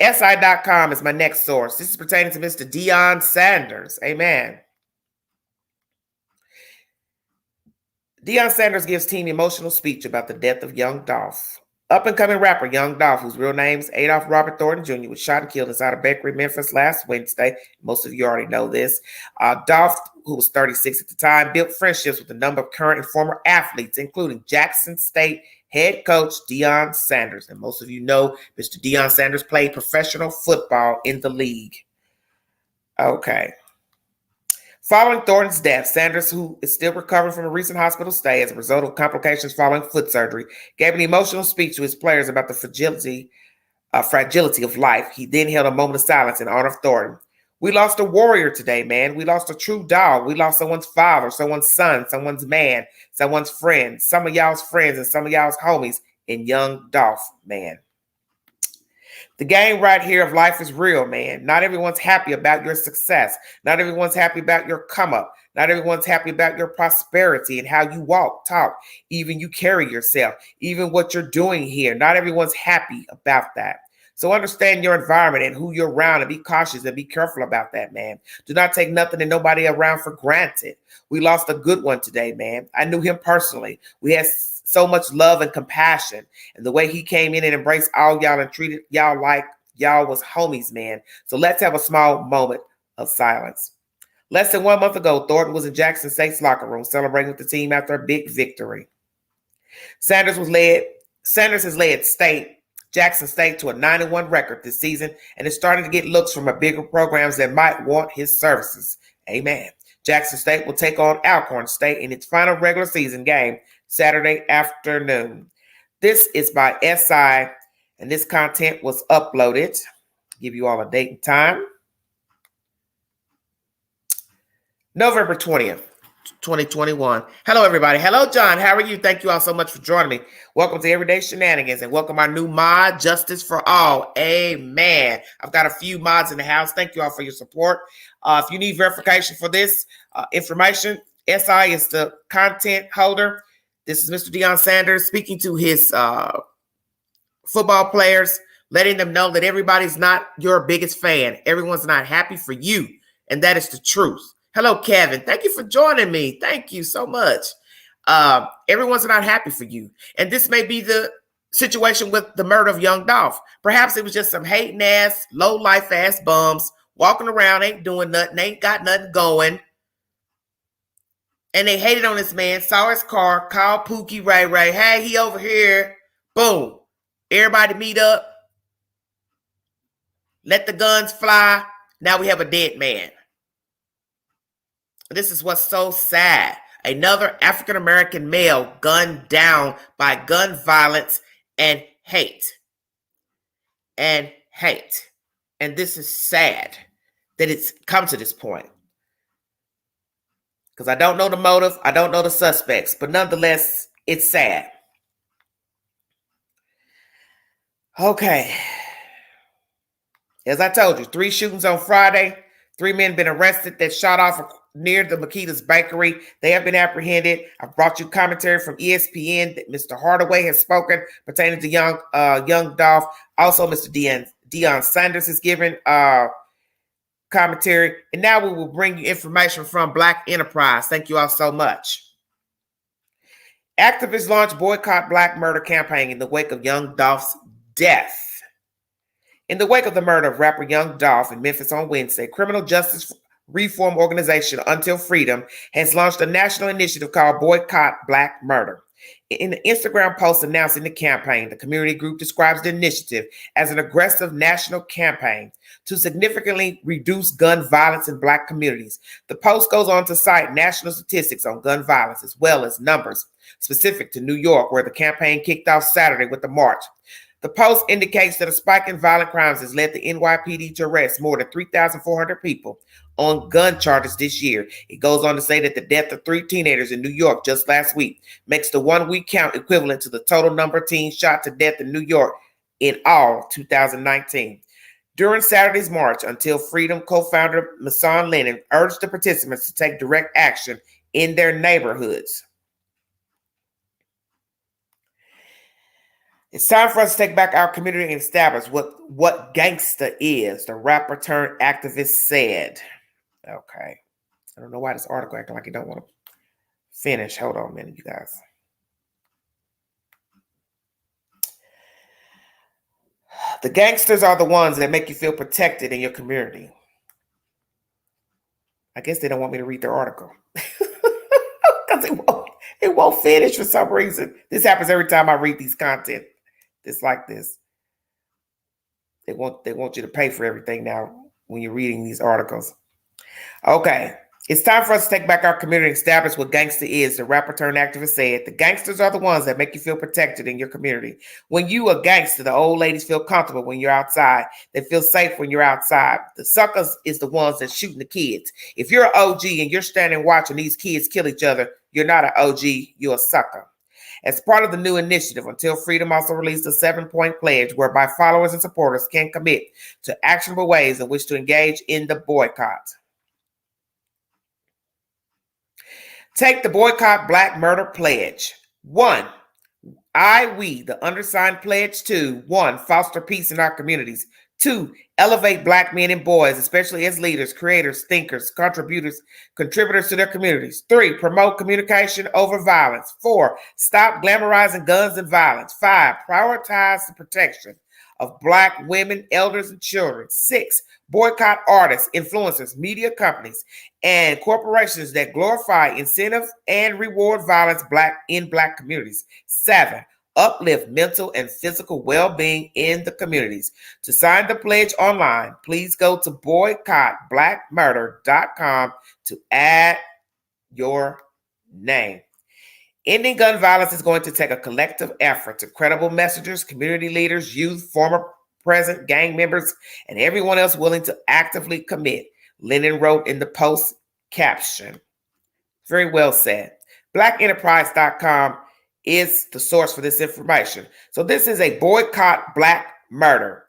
SI.com is my next source. This is pertaining to Mr. Deion Sanders. Amen. Deion Sanders gives team emotional speech about the death of Young Dolph. Up-and-coming rapper Young Dolph, whose real name is Adolph Robert Thornton Jr., was shot and killed inside a bakery in Memphis last Wednesday. Most of you already know this. Dolph, who was 36 at the time, built friendships with a number of current and former athletes, including Jackson State head coach Deion Sanders. And most of you know Mr. Deion Sanders played professional football in the league. Okay. Following Thornton's death, Sanders, who is still recovering from a recent hospital stay as a result of complications following foot surgery, gave an emotional speech to his players about the fragility of life. He then held a moment of silence in honor of Thornton. "We lost a warrior today, man. We lost a true dog. We lost someone's father, someone's son, someone's man, someone's friend, some of y'all's friends and some of y'all's homies in Young Dolph, man. The game right here of life is real, man. Not everyone's happy about your success. Not everyone's happy about your come up. Not everyone's happy about your prosperity and how you walk, talk, even you carry yourself, even what you're doing here. Not everyone's happy about that. So understand your environment and who you're around and be cautious and be careful about that, man. Do not take nothing and nobody around for granted. We lost a good one today, man. I knew him personally. We had so much love and compassion. And the way he came in and embraced all y'all and treated y'all like y'all was homies, man. So let's have a small moment of silence. Less than 1 month ago, Thornton was in Jackson State's locker room celebrating with the team after a big victory. Sanders has led Jackson State to a 9-1 record this season and is starting to get looks from a bigger programs that might want his services. Amen. Jackson State will take on Alcorn State in its final regular season game Saturday afternoon. This is by SI, and this content was uploaded. Give you all a date and time. November 20th, 2021. Hello, everybody. Hello, John. How are you? Thank you all so much for joining me. Welcome to Everyday Shenanigans and welcome our new mod, Justice for All. Amen. I've got a few mods in the house. Thank you all for your support. If you need verification for this information, SI is the content holder. This is Mr. Deion Sanders speaking to his football players, letting them know that everybody's not your biggest fan. Everyone's not happy for you, and that is the truth. Hello, Kevin. Thank you for joining me. Thank you so much. Everyone's not happy for you. And this may be the situation with the murder of young Dolph. Perhaps it was just some hating ass, low life ass bums walking around, ain't doing nothing, ain't got nothing going. And they hated on this man, saw his car, called Pookie Ray Ray. Hey, he over here. Boom. Everybody meet up. Let the guns fly. Now we have a dead man. This is what's so sad. Another African-American male gunned down by gun violence and hate. And hate. And this is sad that it's come to this point. Because I don't know the motive. I don't know the suspects. But nonetheless, it's sad. Okay. As I told you, 3 shootings on Friday. 3 men been arrested that shot off near the Makita's Bakery. They have been apprehended. I've brought you commentary from ESPN that Mr. Hardaway has spoken pertaining to young Dolph. Also, Mr. Deion Sanders has given commentary. And now we will bring you information from Black Enterprise. Thank you all so much. Activists launched Boycott Black Murder campaign in the wake of young Dolph's death. In the wake of the murder of rapper Young Dolph in Memphis on Wednesday, criminal justice reform organization Until Freedom has launched a national initiative called Boycott Black Murder. In an Instagram post announcing the campaign, the community group describes the initiative as an aggressive national campaign to significantly reduce gun violence in Black communities. The post goes on to cite national statistics on gun violence as well as numbers specific to New York, where the campaign kicked off Saturday with the march. The post indicates that a spike in violent crimes has led the NYPD to arrest more than 3,400 people on gun charges this year. It goes on to say that the death of 3 teenagers in New York just last week makes the 1-week count equivalent to the total number of teens shot to death in New York in all 2019. During Saturday's march, Until Freedom co-founder Mason Lennon urged the participants to take direct action in their neighborhoods. It's time for us to take back our community and establish what gangsta is, the rapper turned activist said. Okay. I don't know why this article acting like you don't want to finish. Hold on a minute, you guys. The gangsters are the ones that make you feel protected in your community. I guess they don't want me to read their article. Because it won't finish for some reason. This happens every time I read these content. It's like this. They want you to pay for everything now when you're reading these articles. Okay. It's time for us to take back our community and establish what gangster is, the rapper turned activist said. The gangsters are the ones that make you feel protected in your community. When you a gangster, the old ladies feel comfortable when you're outside. They feel safe when you're outside. The suckers is the ones that shooting the kids. If you're an OG and you're standing watching these kids kill each other, you're not an OG, you're a sucker. As part of the new initiative, Until Freedom also released a 7-point pledge whereby followers and supporters can commit to actionable ways in which to engage in the boycott. Take the Boycott Black Murder pledge. 1. We, the undersigned pledge to 1. Foster peace in our communities. 2. Elevate Black men and boys, especially as leaders, creators, thinkers, contributors to their communities. 3. Promote communication over violence. 4. Stop glamorizing guns and violence. 5. Prioritize the protection of Black women, elders, and children. 6. Boycott artists, influencers, media companies, and corporations that glorify, incentive, and reward violence in Black communities. 7. Uplift mental and physical well-being in the communities. To sign the pledge online, please go to boycottblackmurder.com to add your name. Ending gun violence is going to take a collective effort to credible messengers, community leaders, youth, former present gang members, and everyone else willing to actively commit, Lennon wrote in the post caption. Very well said. BlackEnterprise.com is the source for this information. So this is a Boycott Black Murder.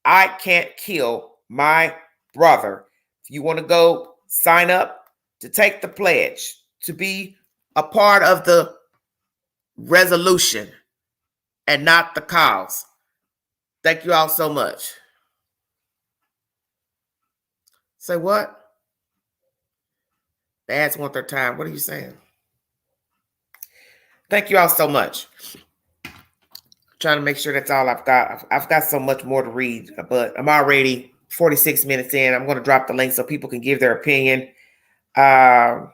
I can't kill my brother. If you want to go sign up to take the pledge, to be a part of the resolution and not the cause. Thank you all so much. Say what? The ads want their time. What are you saying? Thank you all so much. I'm trying to make sure that's all I've got. I've got so much more to read, but I'm already 46 minutes in. I'm going to drop the link so people can give their opinion. I'm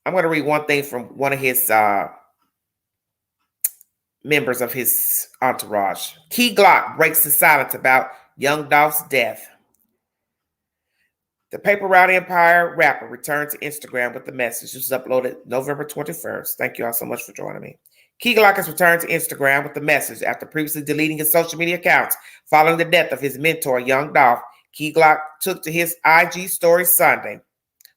going to read one thing from one of his members of his entourage. Key Glock breaks the silence about young Dolph's death. The Paper Route Empire rapper returned to Instagram with the message. This was uploaded November 21st. Thank you all so much for joining me. Key Glock has returned to Instagram with the message after previously deleting his social media accounts following the death of his mentor, young Dolph. Key Glock took to his IG story Sunday,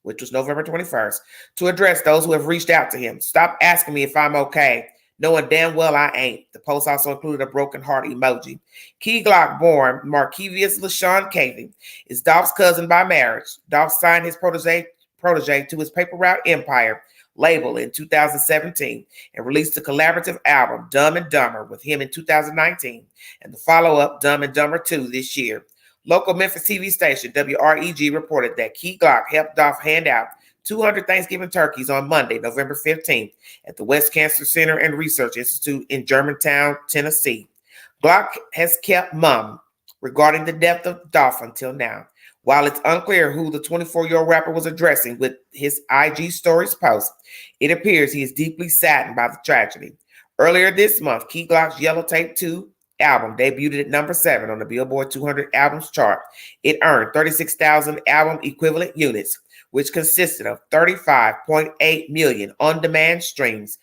which was November 21st, to address those who have reached out to him. Stop asking me if I'm okay, knowing damn well I ain't. The post also included a broken heart emoji. Key Glock, born Markevius LaShawn Cavey, is Dolph's cousin by marriage. Dolph signed his protege to his Paper Route Empire label in 2017 and released a collaborative album, Dumb and Dumber, with him in 2019, and the follow-up, Dumb and Dumber 2, this year. Local Memphis TV station WREG reported that Key Glock helped Dolph hand out 200 Thanksgiving turkeys on Monday, November 15th, at the West Cancer Center and Research Institute in Germantown, Tennessee. Glock has kept mum regarding the death of Dolph until now. While it's unclear who the 24-year-old rapper was addressing with his IG stories post, it appears he is deeply saddened by the tragedy. Earlier this month, Key Glock's Yellow Tape 2 album debuted at number 7 on the Billboard 200 albums chart. It earned 36,000 album equivalent units, which consisted of 35.8 million on-demand streams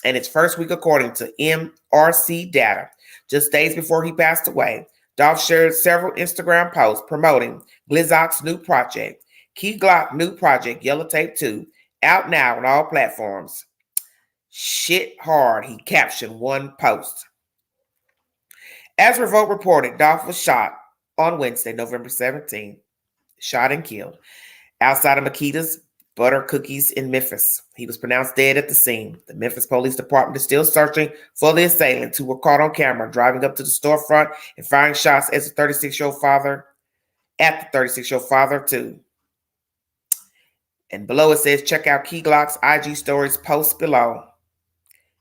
in its first week, according to MRC data. Just days before he passed away, Dolph shared several Instagram posts promoting Glizzok's new project, Key Glock new project, Yellow Tape 2, out now on all platforms. Shit hard, he captioned one post. As Revolt reported, Dolph was shot on Wednesday, November 17th, shot and killed outside of Makita's Butter Cookies in Memphis. He was pronounced dead at the scene. The Memphis Police Department is still searching for the assailants who were caught on camera driving up to the storefront and firing shots at the 36-year-old father too. And below it says, check out Key Glock's IG stories post below.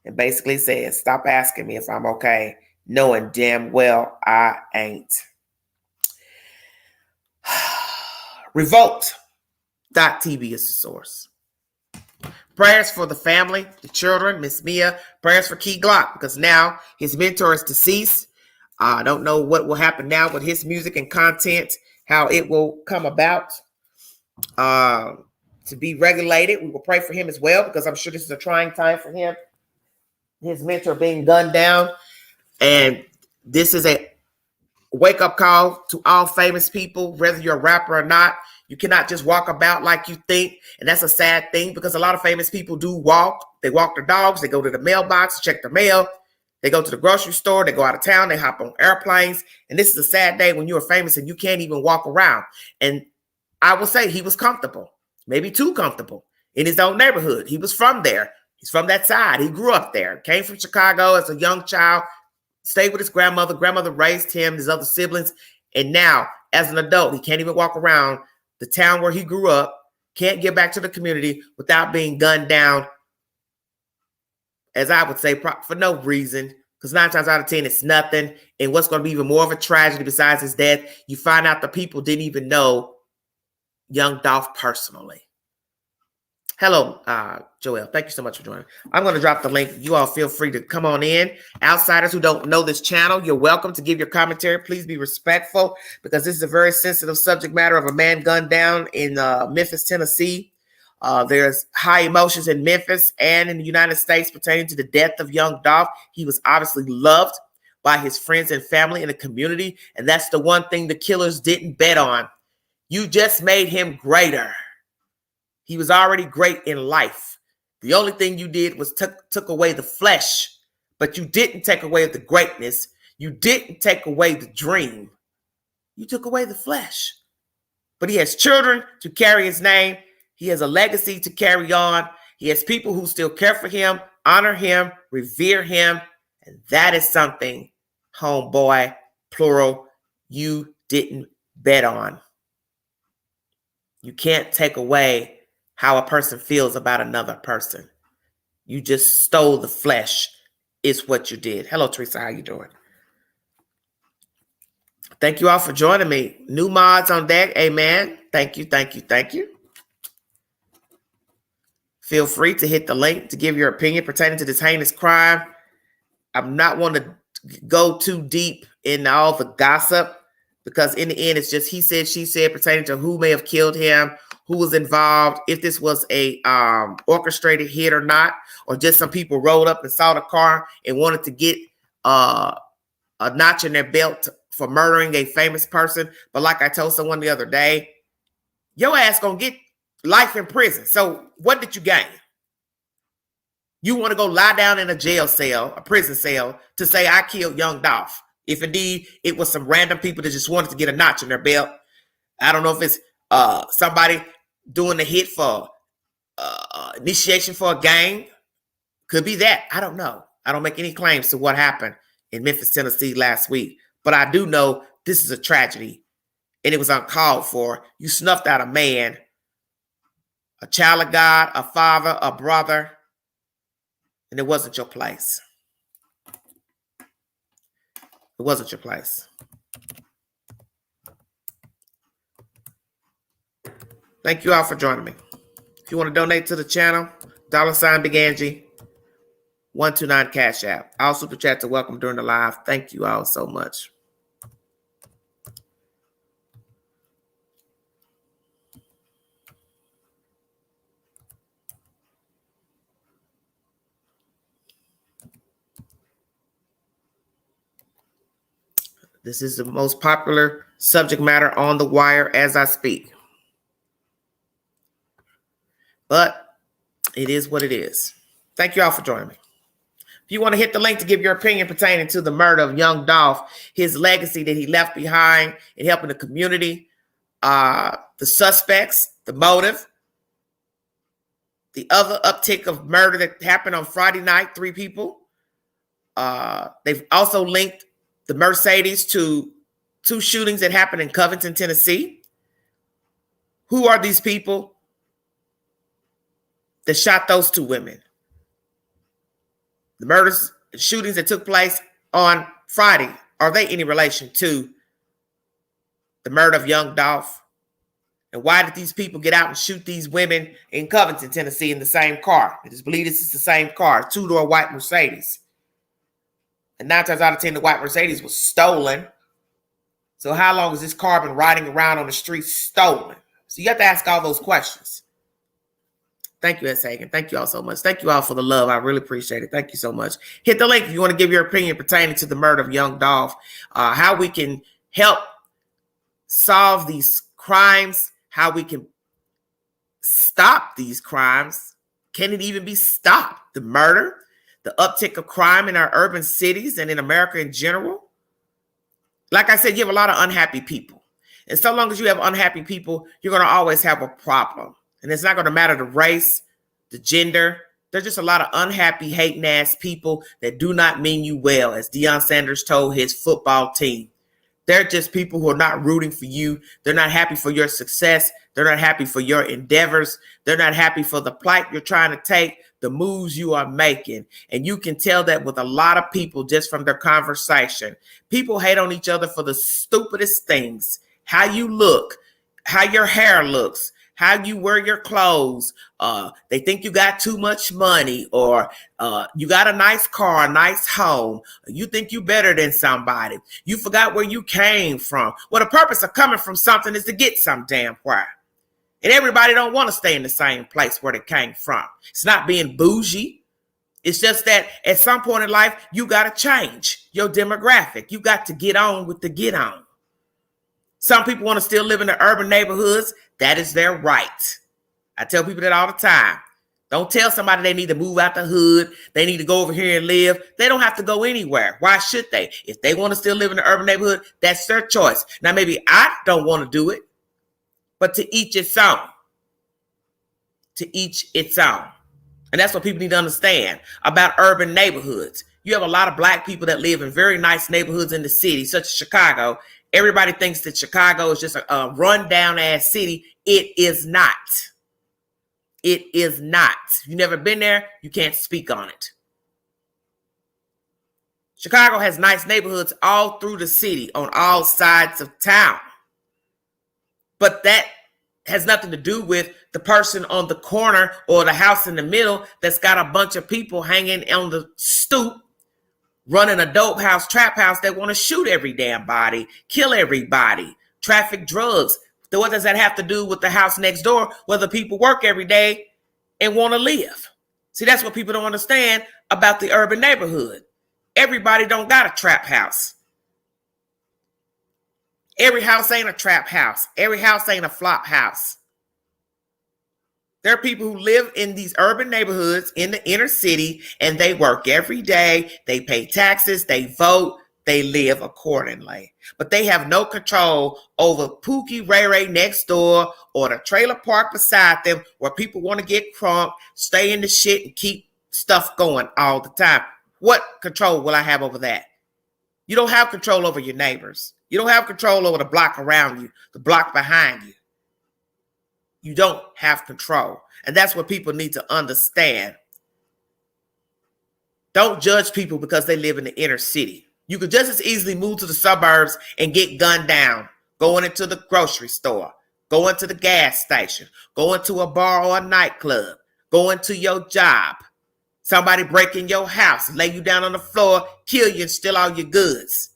And basically says, stop asking me if I'm okay, knowing damn well I ain't. Revolt.tv is the source. Prayers for the family, the children, Miss Mia. Prayers for Key Glock, because now his mentor is deceased. I don't know what will happen now with his music and content, how it will come about to be regulated. We will pray for him as well, because I'm sure this is a trying time for him. His mentor being gunned down. And this is a wake-up call to all famous people, whether you're a rapper or not. You cannot just walk about like you think. And that's a sad thing, because a lot of famous people do walk. They walk their dogs. They go to the mailbox to check their mail. They go to the grocery store. They go out of town. They hop on airplanes. And this is a sad day when you're famous and you can't even walk around. And I will say he was comfortable, maybe too comfortable in his own neighborhood. He was from there. He's from that side. He grew up there, came from Chicago as a young child, stayed with his grandmother. Grandmother raised him, his other siblings. And now, as an adult, he can't even walk around the town where he grew up, can't get back to the community without being gunned down, as I would say, for no reason. Because 9 times out of 10, it's nothing. And what's going to be even more of a tragedy besides his death, you find out the people didn't even know young Dolph personally. Hello, Joel. Thank you so much for joining. I'm going to drop the link. You all feel free to come on in. Outsiders who don't know this channel, you're welcome to give your commentary. Please be respectful, because this is a very sensitive subject matter of a man gunned down in Memphis, Tennessee. There's high emotions in Memphis and in the United States pertaining to the death of young Dolph. He was obviously loved by his friends and family in the community, and that's the one thing the killers didn't bet on. You just made him greater. He was already great in life. The only thing you did was took away the flesh, but you didn't take away the greatness. You didn't take away the dream. You took away the flesh. But he has children to carry his name. He has a legacy to carry on. He has people who still care for him, honor him, revere him. And that is something, homeboy, plural, you didn't bet on. You can't take away how a person feels about another person. You just stole the flesh, is what you did. Hello, Teresa. How you doing? Thank you all for joining me. New mods on deck. Amen. Thank you, thank you, thank you. Feel free to hit the link to give your opinion pertaining to this heinous crime. I'm not want to go too deep in all the gossip, because in the end, it's just he said, she said pertaining to who may have killed him, who was involved, if this was a orchestrated hit or not, or just some people rolled up and saw the car and wanted to get a notch in their belt for murdering a famous person. But like I told someone the other day, your ass gonna get life in prison. So what did you gain? You want to go lie down in a jail cell, a prison cell, to say I killed young Dolph. If indeed it was some random people that just wanted to get a notch in their belt. I don't know if it's somebody doing the hit for initiation for a gang. Could be that. I don't know. I don't make any claims to what happened in Memphis, Tennessee last week. But I do know this is a tragedy. And it was uncalled for. You snuffed out a man, a child of God, a father, a brother. And it wasn't your place. It wasn't your place. Thank you all for joining me. If you want to donate to the channel, $ Big Angie, 129 Cash App. I'll super chat to welcome during the live. Thank you all so much. This is the most popular subject matter on the wire as I speak. But it is what it is. Thank you all for joining me. If you want to hit the link to give your opinion pertaining to the murder of young Dolph, his legacy that he left behind in helping the community, the suspects, the motive, the other uptick of murder that happened on Friday night, 3 people. They've also linked the Mercedes to 2 shootings that happened in Covington, Tennessee. Who are these people that shot those 2 women? The murders and shootings that took place on Friday, are they any relation to the murder of young Dolph? And why did these people get out and shoot these women in Covington, Tennessee in the same car? I just believe this is the same car, 2-door white Mercedes. And 9 times out of 10, the white Mercedes was stolen. So how long has this car been riding around on the street stolen? So you have to ask all those questions. Thank you, S. Hagen. Thank you all so much. Thank you all for the love. I really appreciate it. Thank you so much. Hit the link if you want to give your opinion pertaining to the murder of young Dolph, how we can help solve these crimes, how we can stop these crimes. Can it even be stopped? The murder, the uptick of crime in our urban cities and in America in general. Like I said, you have a lot of unhappy people. And so long as you have unhappy people, you're going to always have a problem. And it's not going to matter the race, the gender. There's just a lot of unhappy, hating ass people that do not mean you well, as Deion Sanders told his football team. They're just people who are not rooting for you. They're not happy for your success. They're not happy for your endeavors. They're not happy for the plight you're trying to take, the moves you are making. And you can tell that with a lot of people just from their conversation. People hate on each other for the stupidest things. How you look, how your hair looks, how you wear your clothes. They think you got too much money, or you got a nice car, a nice home. You think you better than somebody. You forgot where you came from. Well, the purpose of coming from something is to get some damn where. And everybody don't want to stay in the same place where they came from. It's not being bougie. It's just that at some point in life, you got to change your demographic. You got to get on with the get on. Some people want to still live in the urban neighborhoods. That is their right. I tell people that all the time. Don't tell somebody they need to move out the hood. They need to go over here and live. They don't have to go anywhere. Why should they? If they want to still live in the urban neighborhood, that's their choice. Now, maybe I don't want to do it, but to each its own. To each its own. And that's what people need to understand about urban neighborhoods. You have a lot of black people that live in very nice neighborhoods in the city, such as Chicago. Everybody thinks that Chicago is just a rundown ass city. It is not. It is not. If you've never been there, you can't speak on it. Chicago has nice neighborhoods all through the city on all sides of town. But that has nothing to do with the person on the corner or the house in the middle that's got a bunch of people hanging on the stoop, running a dope house, trap house that want to shoot every damn body, kill everybody, traffic drugs. What does that have to do with the house next door where the people work every day and want to live? See, that's what people don't understand about the urban neighborhood. Everybody don't got a trap house. Every house ain't a trap house. Every house ain't a flop house. There are people who live in these urban neighborhoods in the inner city, and they work every day. They pay taxes. They vote. They live accordingly. But they have no control over Pookie Ray Ray next door or the trailer park beside them where people want to get crunk, stay in the shit, and keep stuff going all the time. What control will I have over that? You don't have control over your neighbors. You don't have control over the block around you, the block behind you. You don't have control. And that's what people need to understand. Don't judge people because they live in the inner city. You could just as easily move to the suburbs and get gunned down, going into the grocery store, going to the gas station, going to a bar or a nightclub, going to your job. Somebody break in your house, lay you down on the floor, kill you, and steal all your goods.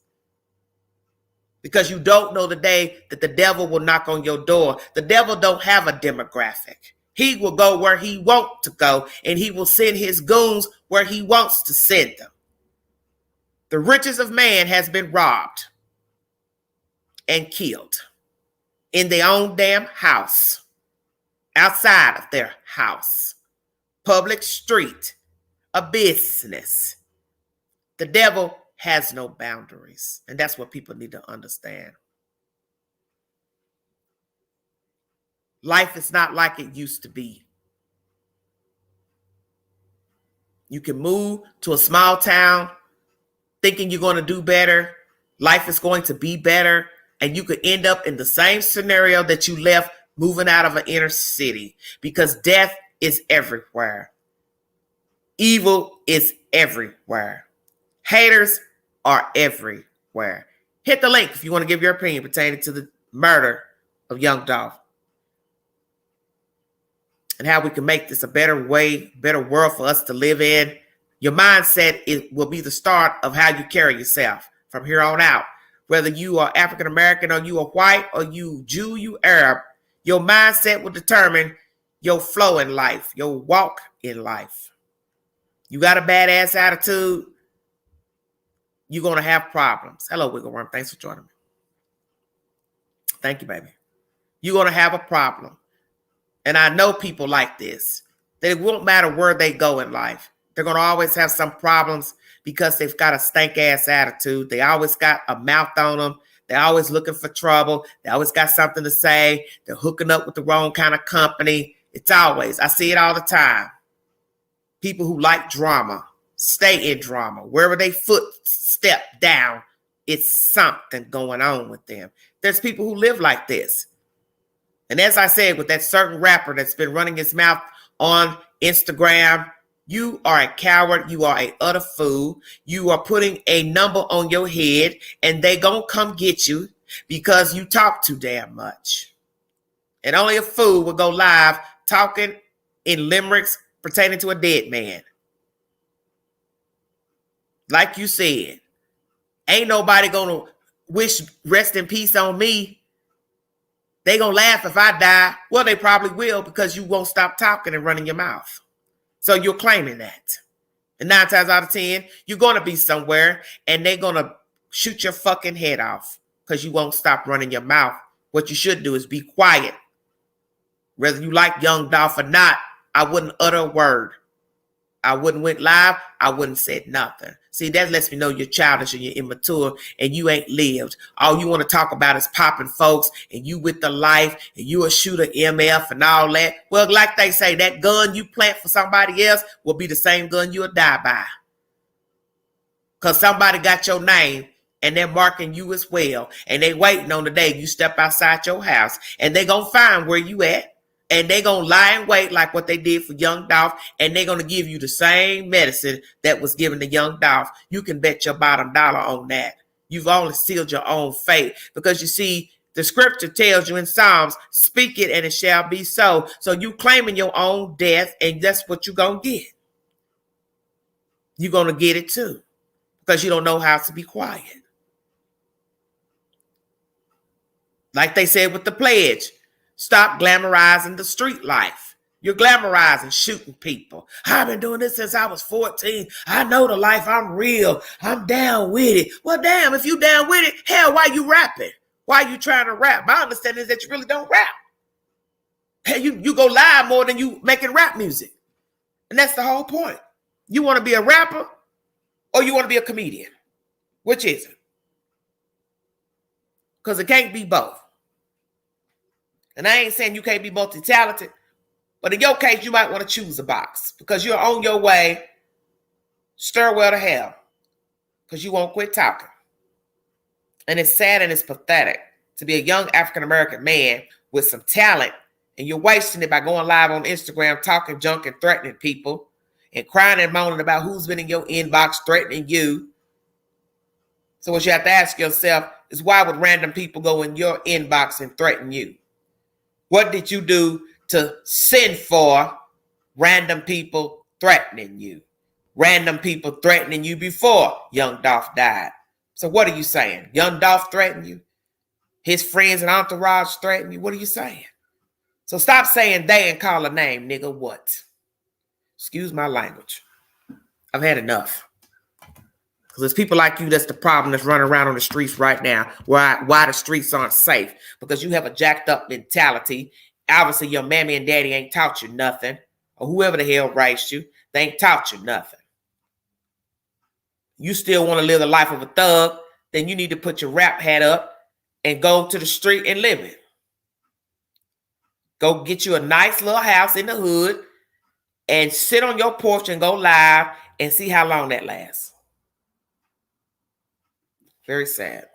Because you don't know the day that the devil will knock on your door. The devil don't have a demographic. He will go where he wants to go, and he will send his goons where he wants to send them. The riches of man has been robbed and killed in their own damn house, outside of their house, public street, a business. The devil has no boundaries, and that's what people need to understand. Life is not like it used to be. You can move to a small town thinking you're going to do better. Life is going to be better, and you could end up in the same scenario that you left moving out of an inner city, because death is everywhere. Evil is everywhere. Haters are everywhere. Hit the link if you want to give your opinion pertaining to the murder of young Dolph and how we can make this a better way, better world for us to live in. Your mindset will be the start of how you carry yourself from here on out. Whether you are African American or you are white or you Jew, you Arab, your mindset will determine your flow in life, your walk in life. You got a badass attitude, you're going to have problems. Hello, Wiggle Worm. Thanks for joining me. Thank you, baby. You're going to have a problem. And I know people like this. That it won't matter where they go in life. They're going to always have some problems because they've got a stank-ass attitude. They always got a mouth on them. They're always looking for trouble. They always got something to say. They're hooking up with the wrong kind of company. It's always, I see it all the time. People who like drama, stay in drama. Wherever they footstep down, it's something going on with them. There's people who live like this. And as I said, with that certain rapper that's been running his mouth on Instagram, you are a coward. You are a utter fool. You are putting a number on your head, and they gonna come get you because you talk too damn much. And only a fool will go live talking in limericks pertaining to a dead man. Like you said, ain't nobody gonna wish rest in peace on me. They gonna laugh if I die. Well, they probably will, because you won't stop talking and running your mouth. So you're claiming that. And 9 times out of 10, you're gonna be somewhere and they're gonna shoot your fucking head off because you won't stop running your mouth. What you should do is be quiet. Whether you like Young Dolph or not, I wouldn't utter a word. I wouldn't went live. I wouldn't said nothing. See, that lets me know you're childish and you're immature and you ain't lived. All you want to talk about is popping folks and you with the life and you a shooter MF and all that. Well, like they say, that gun you plant for somebody else will be the same gun you'll die by. Because somebody got your name and they're marking you as well. And they waiting on the day you step outside your house and they going to find where you at. And they're going to lie and wait like what they did for Young Dolph. And they're going to give you the same medicine that was given to Young Dolph. You can bet your bottom dollar on that. You've only sealed your own fate. Because you see, the scripture tells you in Psalms, speak it and it shall be so. So you claiming your own death, and that's what you're going to get. You're going to get it too. Because you don't know how to be quiet. Like they said with the pledge. Stop glamorizing the street life. You're glamorizing shooting people. I've been doing this since I was 14. I know the life. I'm real. I'm down with it. Well, damn, if you down with it, hell, why you rapping? Why you trying to rap? My understanding is that you really don't rap. Hey, you go live more than you making rap music. And that's the whole point. You want to be a rapper or you want to be a comedian? Which is it? Because it can't be both. And I ain't saying you can't be multi-talented, but in your case, you might want to choose a box because you're on your way stairwell to hell because you won't quit talking. And it's sad and it's pathetic to be a young African-American man with some talent and you're wasting it by going live on Instagram, talking junk and threatening people and crying and moaning about who's been in your inbox threatening you. So what you have to ask yourself is, why would random people go in your inbox and threaten you? What did you do to send for random people threatening you? Random people threatening you before Young Dolph died. So what are you saying? Young Dolph threatened you? His friends and entourage threatened you? What are you saying? So stop saying they and call a name, nigga. What? Excuse my language. I've had enough. Because it's people like you that's the problem that's running around on the streets right now. Why the streets aren't safe? Because you have a jacked up mentality. Obviously, your mammy and daddy ain't taught you nothing. Or whoever the hell raised you, they ain't taught you nothing. You still want to live the life of a thug, then you need to put your rap hat up and go to the street and live it. Go get you a nice little house in the hood and sit on your porch and go live and see how long that lasts. Very sad.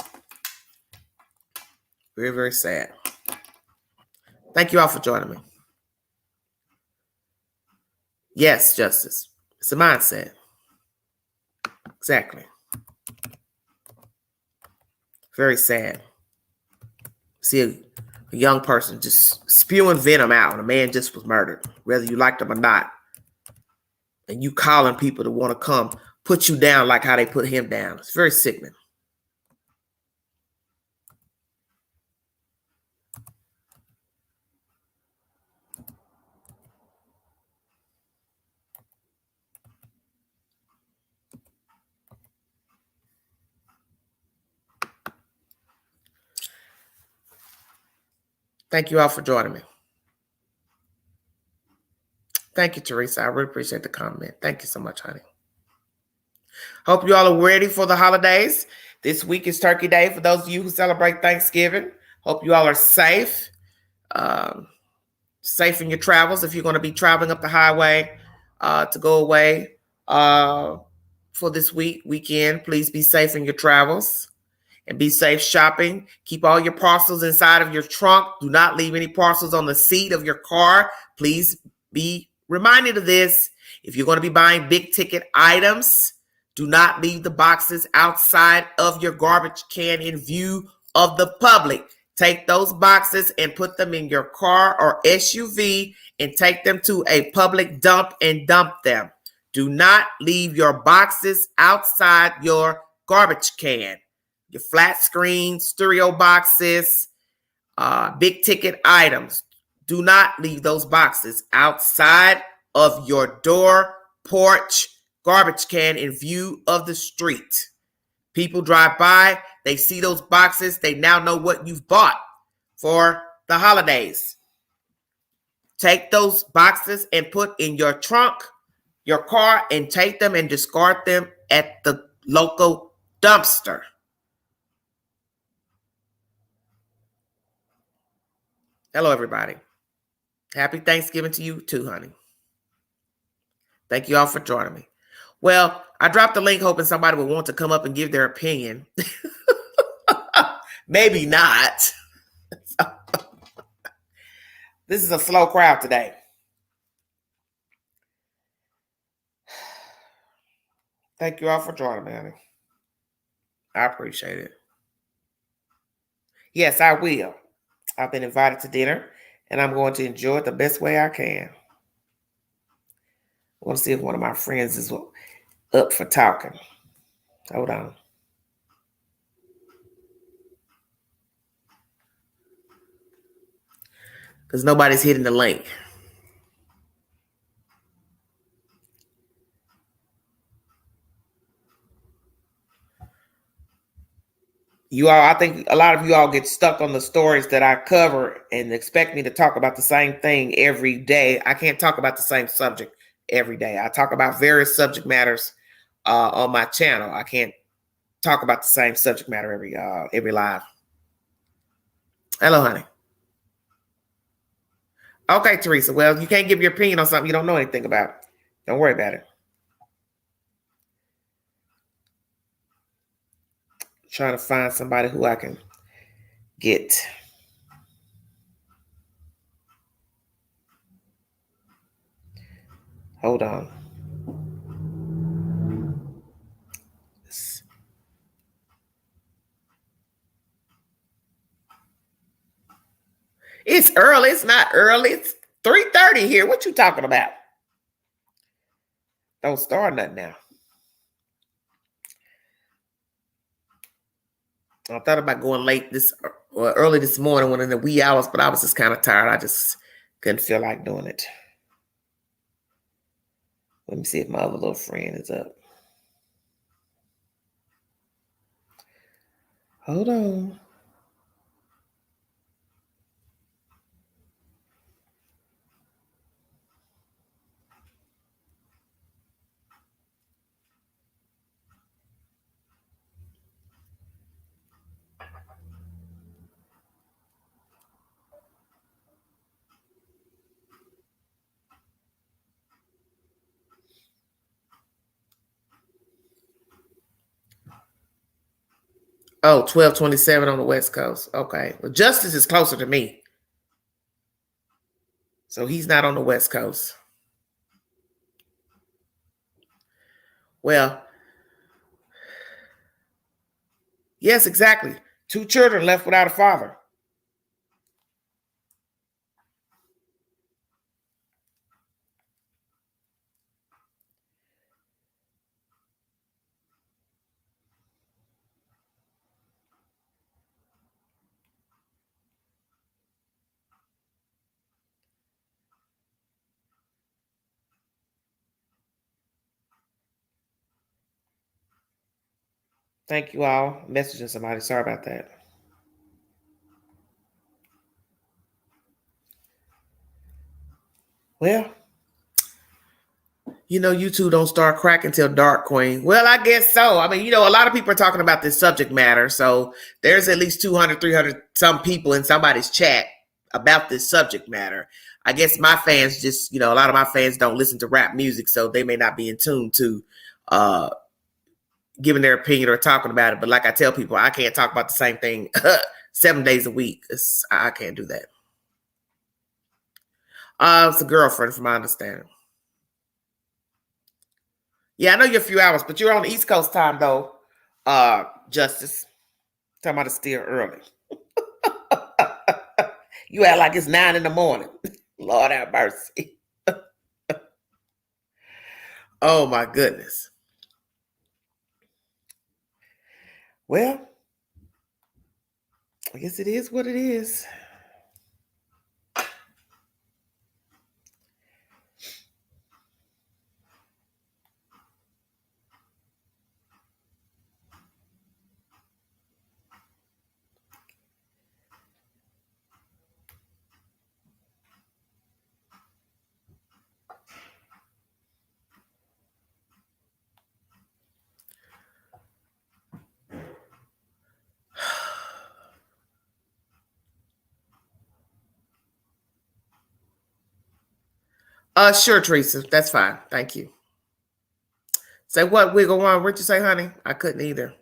Very, very sad. Thank you all for joining me. Yes, Justice. It's a mindset. Exactly. Very sad. See a young person just spewing venom out when a man just was murdered, whether you liked him or not. And you calling people to want to come put you down like how they put him down. It's very sickening. Thank you all for joining me. Thank you, Teresa. I really appreciate the comment. Thank you so much, honey. Hope you all are ready for the holidays. This week is Turkey Day for those of you who celebrate Thanksgiving. Hope you all are safe. Safe in your travels if you're going to be traveling up the highway to go away for this weekend. Please be safe in your travels and be safe shopping. Keep all your parcels inside of your trunk. Do not leave any parcels on the seat of your car. Please be reminded of this. If you're going to be buying big ticket items, do not leave the boxes outside of your garbage can in view of the public. Take those boxes and put them in your car or SUV and take them to a public dump and dump them. Do not leave your boxes outside your garbage can. Your flat screen, stereo boxes, big ticket items. Do not leave those boxes outside of your door, porch, garbage can in view of the street. People drive by, they see those boxes, they now know what you've bought for the holidays. Take those boxes and put in your trunk, your car, and take them and discard them at the local dumpster. Hello, everybody. Happy Thanksgiving to you too, honey. Thank you all for joining me. Well, I dropped the link hoping somebody would want to come up and give their opinion. Maybe not. This is a slow crowd today. Thank you all for joining me, honey. I appreciate it. Yes, I will. I've been invited to dinner, and I'm going to enjoy it the best way I can. I want to see if one of my friends is up for talking. Hold on. Because nobody's hitting the link. You all, I think a lot of you all get stuck on the stories that I cover and expect me to talk about the same thing every day. I can't talk about the same subject every day. I talk about various subject matters on my channel. I can't talk about the same subject matter every live. Hello, honey. Okay, Teresa. Well, you can't give your opinion on something you don't know anything about. Don't worry about it. Trying to find somebody who I can get. Hold on. It's early. It's not early. It's 3:30 here. What you talking about? Don't start nothing now. I thought about going late early this morning when in the wee hours, but I was just kind of tired. I just couldn't feel like doing it. Let me see if my other little friend is up. Hold on. Oh, 12:27 on the West Coast. Okay. Well, Justice is closer to me. So he's not on the West Coast. Well, yes, exactly. 2 children left without a father. Thank you all. Messaging somebody. Sorry about that. Well, You know, you two don't start cracking till dark, Queen. Well, I guess so. I mean, you know, a lot of people are talking about this subject matter. So there's at least 200, 300 some people in somebody's chat about this subject matter. I guess my fans just, you know, a lot of my fans don't listen to rap music, so they may not be in tune to giving their opinion or talking about it. But like I tell people, I can't talk about the same thing 7 days a week. I can't do that. It's a girlfriend, from my understanding. Yeah, I know you're a few hours, but you're on East Coast time, though, Justice. Talking about it's still early. You act like it's 9 in the morning. Lord have mercy. Oh, my goodness. Well, I guess it is what it is. Sure, Teresa. That's fine. Thank you. Say what, Wiggle One? What'd you say, honey? I couldn't either.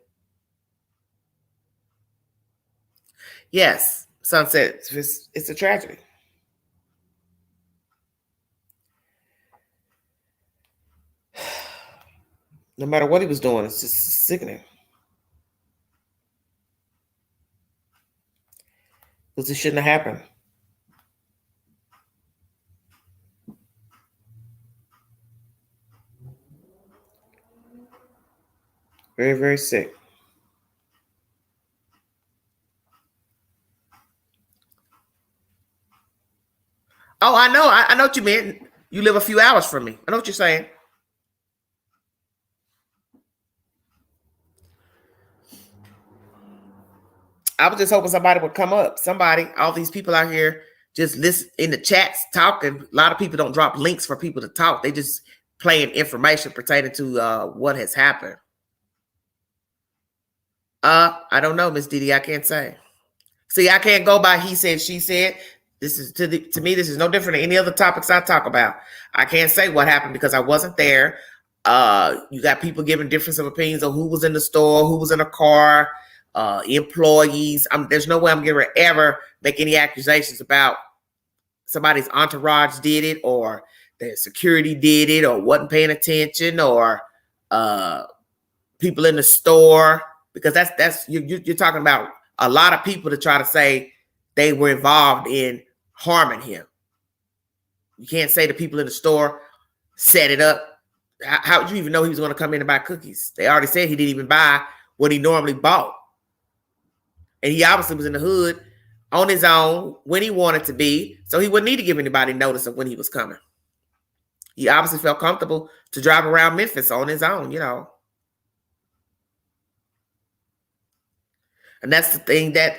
Yes, Sunset. It's a tragedy. No matter what he was doing, it's just sickening. Because it shouldn't have happened. Very, very sick. Oh, I know. I know what you meant. You live a few hours from me. I know what you're saying. I was just hoping somebody would come up. Somebody, all these people out here just listen in the chats talking. A lot of people don't drop links for people to talk. They just playing information pertaining to what has happened. I don't know, Miss Didi. I can't say. See, I can't go by he said, she said. This is to me, this is no different than any other topics I talk about. I can't say what happened because I wasn't there. You got people giving difference of opinions on who was in the store, who was in a car, employees. There's no way I'm going to ever make any accusations about somebody's entourage did it, or their security did it, or wasn't paying attention, or people in the store, because that's you're talking about a lot of people to try to say they were involved in harming him. You can't say the people in the store set it up. How would you even know he was going to come in and buy cookies? They already said he didn't even buy what he normally bought. And he obviously was in the hood on his own when he wanted to be, so he wouldn't need to give anybody notice of when he was coming. He obviously felt comfortable to drive around Memphis on his own, you know. And that's the thing that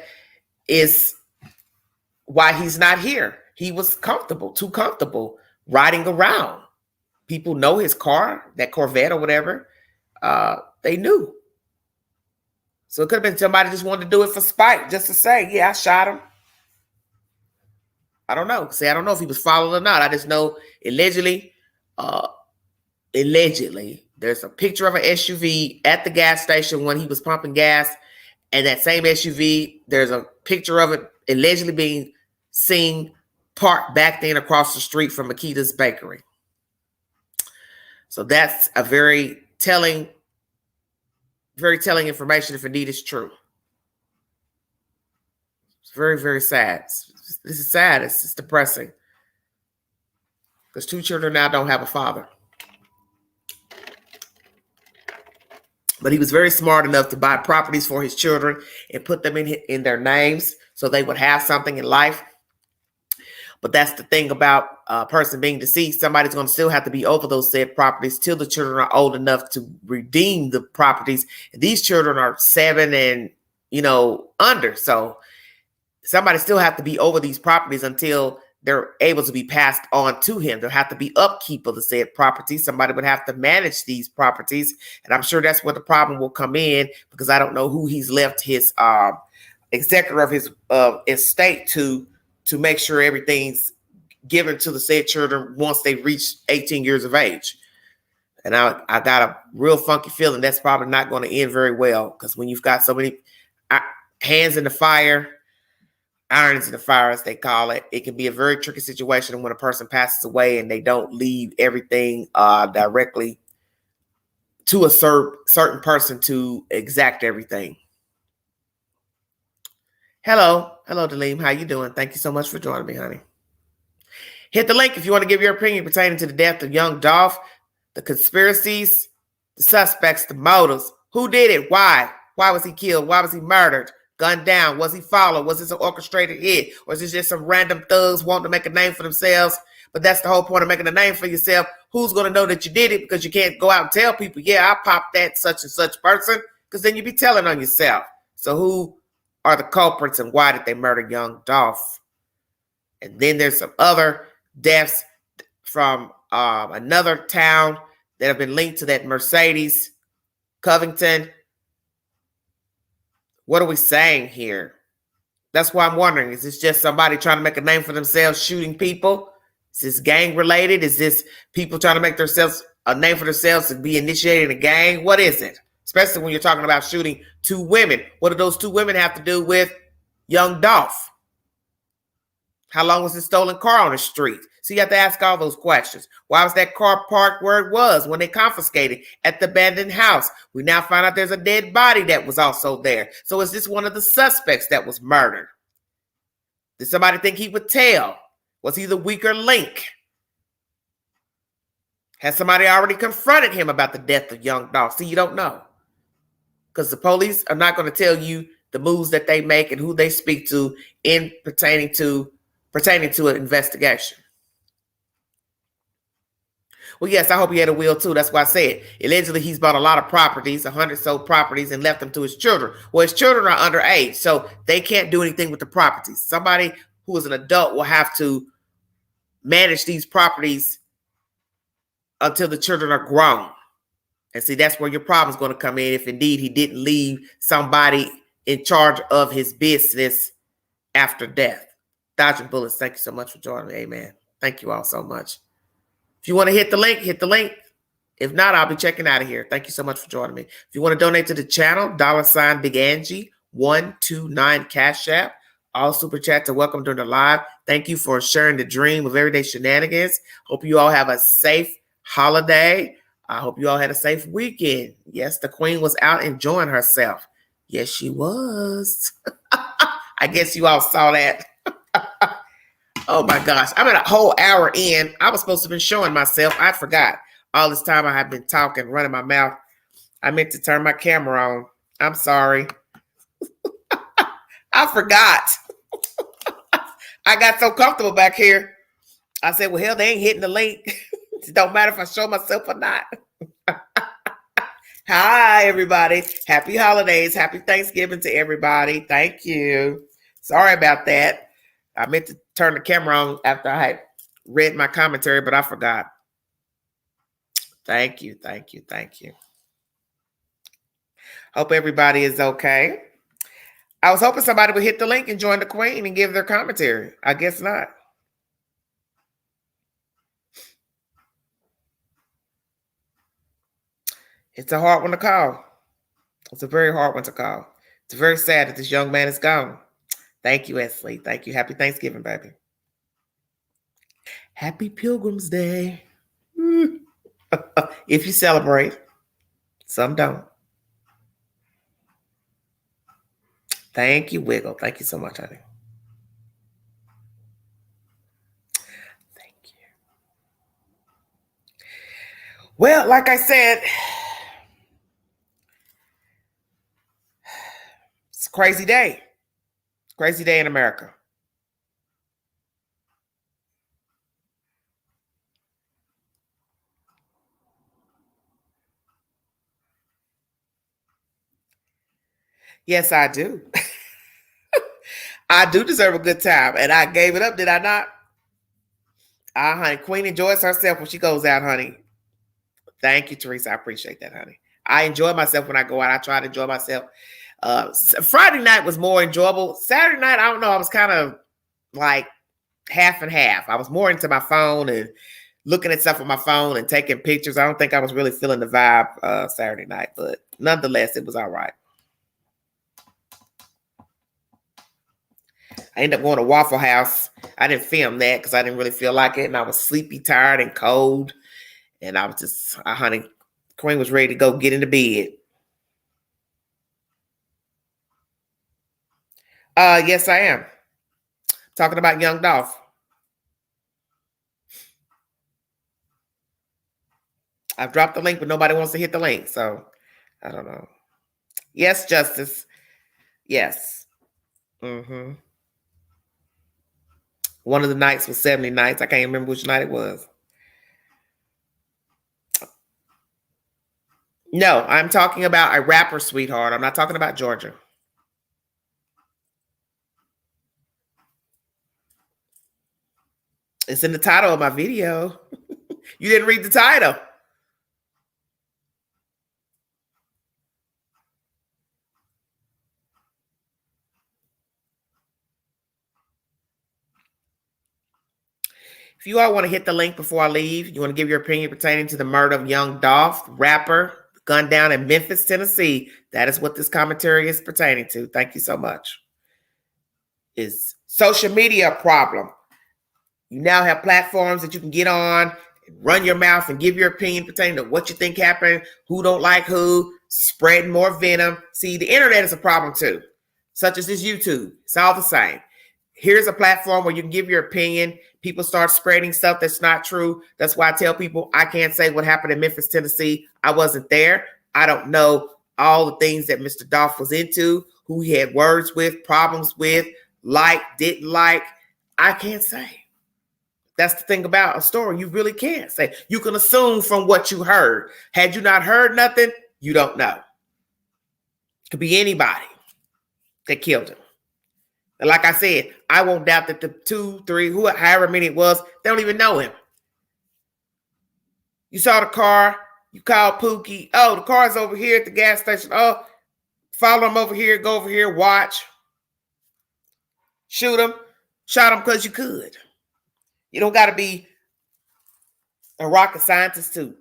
is why he's not here. He was comfortable, too comfortable riding around. People know his car, that Corvette or whatever. They knew. So it could have been somebody just wanted to do it for spite, just to say, yeah, I shot him. I don't know. See, I don't know if he was followed or not. I just know allegedly, there's a picture of an SUV at the gas station when he was pumping gas. And that same SUV, there's a picture of it allegedly being seen parked back then across the street from Makita's Bakery. So that's a very telling information if indeed it's true. It's very, very sad. This is sad. It's depressing. Because 2 children now don't have a father. But he was very smart enough to buy properties for his children and put them in their names so they would have something in life. But that's the thing about a person being deceased. Somebody's going to still have to be over those said properties till the children are old enough to redeem the properties. And these children are 7 and, under. So somebody still have to be over these properties until they're able to be passed on to him. There'll have to be upkeep of the said property. Somebody would have to manage these properties. And I'm sure that's where the problem will come in, because I don't know who he's left his executor of his estate to make sure everything's given to the said children once they reach 18 years of age. And I got a real funky feeling that's probably not going to end very well, because when you've got so many hands in the fire, irons in the fire, as they call it, it can be a very tricky situation when a person passes away and they don't leave everything directly to a certain person to exact everything. Hello, Daleem. How you doing? Thank you so much for joining me, honey. Hit the link if you want to give your opinion pertaining to the death of young Dolph, the conspiracies, the suspects, the motives. Who did it? Why? Why was he killed? Why was he murdered? Gunned down? Was he followed? Was this an orchestrated hit? Or is this just some random thugs wanting to make a name for themselves? But that's the whole point of making a name for yourself. Who's going to know that you did it? Because you can't go out and tell people, yeah, I popped that such and such person, because then you'd be telling on yourself. So who are the culprits and why did they murder young Dolph? And then there's some other deaths from another town that have been linked to that Mercedes, Covington. What are we saying here? That's why I'm wondering, is this just somebody trying to make a name for themselves shooting people? Is this gang related? Is this people trying to make themselves a name for themselves to be initiating a gang? What is it? Especially when you're talking about shooting two women. What do those two women have to do with young Dolph? How long was the stolen car on the street? So you have to ask all those questions. Why was that car parked where it was when they confiscated at the abandoned house? We now find out there's a dead body that was also there. So is this one of the suspects that was murdered? Did somebody think he would tell? Was he the weaker link? Has somebody already confronted him about the death of young Dolph? See, you don't know. Because the police are not going to tell you the moves that they make and who they speak to in pertaining to an investigation. Well, yes, I hope he had a will too. That's why I said allegedly he's bought a lot of properties, 100 so properties, and left them to his children. Well, his children are underage, so they can't do anything with the properties. Somebody who is an adult will have to manage these properties until the children are grown. And see, that's where your problem is going to come in if indeed he didn't leave somebody in charge of his business after death. Dodging bullets, thank you so much for joining me. Amen. Thank you all so much. If you want to hit the link, hit the link. If not, I'll be checking out of here. Thank you so much for joining me. If you want to donate to the channel, $ Big Angie 129 Cash App. All super chats are welcome during the live. Thank you for sharing the dream of everyday shenanigans. Hope you all have a safe holiday. I hope you all had a safe weekend. Yes, the queen was out enjoying herself. Yes, she was. I guess you all saw that. Oh my gosh, I'm at a whole hour in. I was supposed to have been showing myself. I forgot. All this time I have been talking, running my mouth. I meant to turn my camera on. I'm sorry. I forgot. I got so comfortable back here. I said, well, hell, they ain't hitting the link. It don't matter if I show myself or not. Hi, everybody. Happy holidays. Happy Thanksgiving to everybody. Thank you. Sorry about that. I meant to turn the camera on after I had read my commentary, but I forgot. Thank you. Thank you. Thank you. Hope everybody is okay. I was hoping somebody would hit the link and join the queen and give their commentary. I guess not. It's a hard one to call. It's a very hard one to call. It's very sad that this young man is gone. Thank you, Esley. Thank you. Happy Thanksgiving, baby. Happy Pilgrim's Day. If you celebrate. Some don't. Thank you, Wiggle. Thank you so much, honey. Thank you. Well, like I said, it's a crazy day. Crazy day in America. Yes, I do. I do deserve a good time, and I gave it up, did I not? Honey. Queen enjoys herself when she goes out, honey. Thank you, Teresa. I appreciate that, honey. I enjoy myself when I go out. I try to enjoy myself. Friday night was more enjoyable. Saturday night, I don't know. I was kind of like half and half. I was more into my phone and looking at stuff on my phone and taking pictures. I don't think I was really feeling the vibe Saturday night, but nonetheless, it was all right. I ended up going to Waffle House. I didn't film that because I didn't really feel like it, and I was sleepy, tired, and cold. And I was just, honey, Queen was ready to go get into bed. Yes, I am. Talking about young Dolph. I've dropped the link, but nobody wants to hit the link. So, I don't know. Yes, Justice. Yes. Mm-hmm. One of the nights was 70 nights. I can't remember which night it was. No, I'm talking about a rapper, sweetheart. I'm not talking about Georgia. It's in the title of my video. You didn't read the title. If you all want to hit the link before I leave, you want to give your opinion pertaining to the murder of young Dolph, rapper, gunned down in Memphis, Tennessee. That is what this commentary is pertaining to. Thank you so much. Is social media a problem? You now have platforms that you can get on, run your mouth and give your opinion pertaining to what you think happened, who don't like who, spreading more venom. See, the internet is a problem too, such as this YouTube. It's all the same. Here's a platform where you can give your opinion. People start spreading stuff that's not true. That's why I tell people I can't say what happened in Memphis, Tennessee. I wasn't there. I don't know all the things that Mr. Dolph was into, who he had words with, problems with, liked, didn't like. I can't say. That's the thing about a story. You really can't say. You can assume from what you heard. Had you not heard nothing, you don't know. It could be anybody that killed him. And like I said, I won't doubt that the 2, 3, however many it was, they don't even know him. You saw the car, you called Pookie. Oh, the car's over here at the gas station. Oh, follow him over here, go over here, watch. Shoot him. Shot him because you could. You don't got to be a rocket scientist to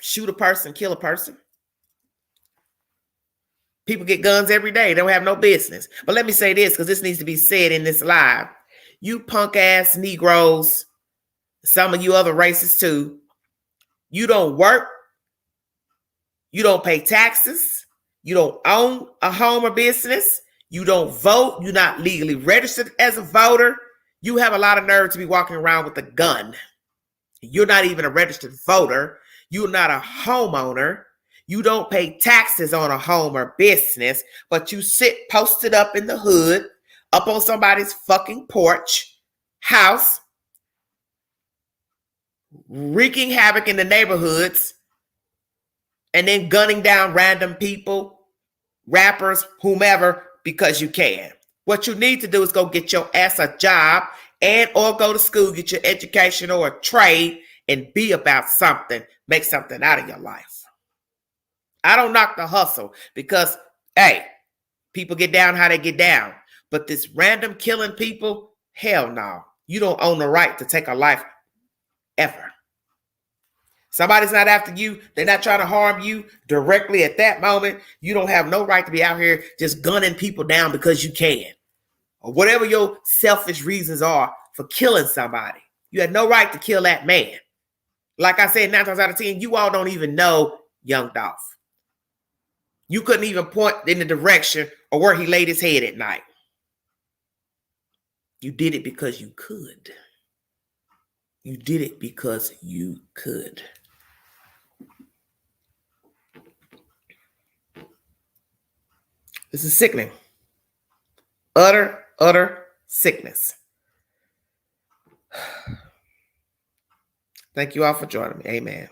shoot a person, kill a person. People get guns every day. They don't have no business. But let me say this, because this needs to be said in this live. You punk ass Negroes, some of you other races too, you don't work. You don't pay taxes. You don't own a home or business. You don't vote. You're not legally registered as a voter. You have a lot of nerve to be walking around with a gun. You're not even a registered voter. You're not a homeowner. You don't pay taxes on a home or business, but you sit posted up in the hood, up on somebody's fucking porch, house, wreaking havoc in the neighborhoods, and then gunning down random people, rappers, whomever, because you can. What you need to do is go get your ass a job and or go to school, get your education or a trade, and be about something. Make something out of your life. I don't knock the hustle because, hey, people get down how they get down. But this random killing people, hell no. You don't own the right to take a life ever. Somebody's not after you. They're not trying to harm you directly at that moment. You don't have no right to be out here just gunning people down because you can. Or whatever your selfish reasons are for killing somebody. You had no right to kill that man. Like I said, 9 times out of 10, you all don't even know young Dolph. You couldn't even point in the direction or where he laid his head at night. You did it because you could. You did it because you could. This is sickening. Utter sickness. Thank you all for joining me. Amen.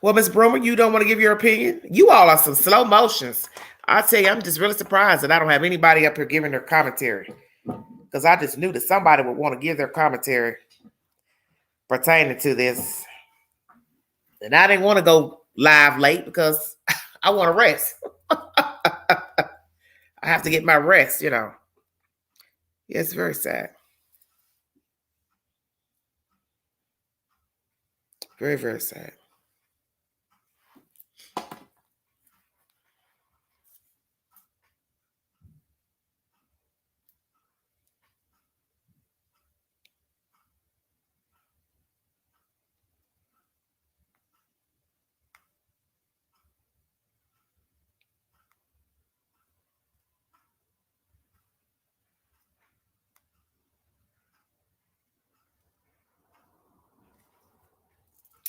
Well, Ms. Broomer, you don't want to give your opinion? You all are some slow motions. I tell you, I'm just really surprised that I don't have anybody up here giving their commentary, because I just knew that somebody would want to give their commentary pertaining to this. And I didn't want to go live late because I want to rest. I have to get my rest, you know. Yeah, it's very sad. Very, very sad.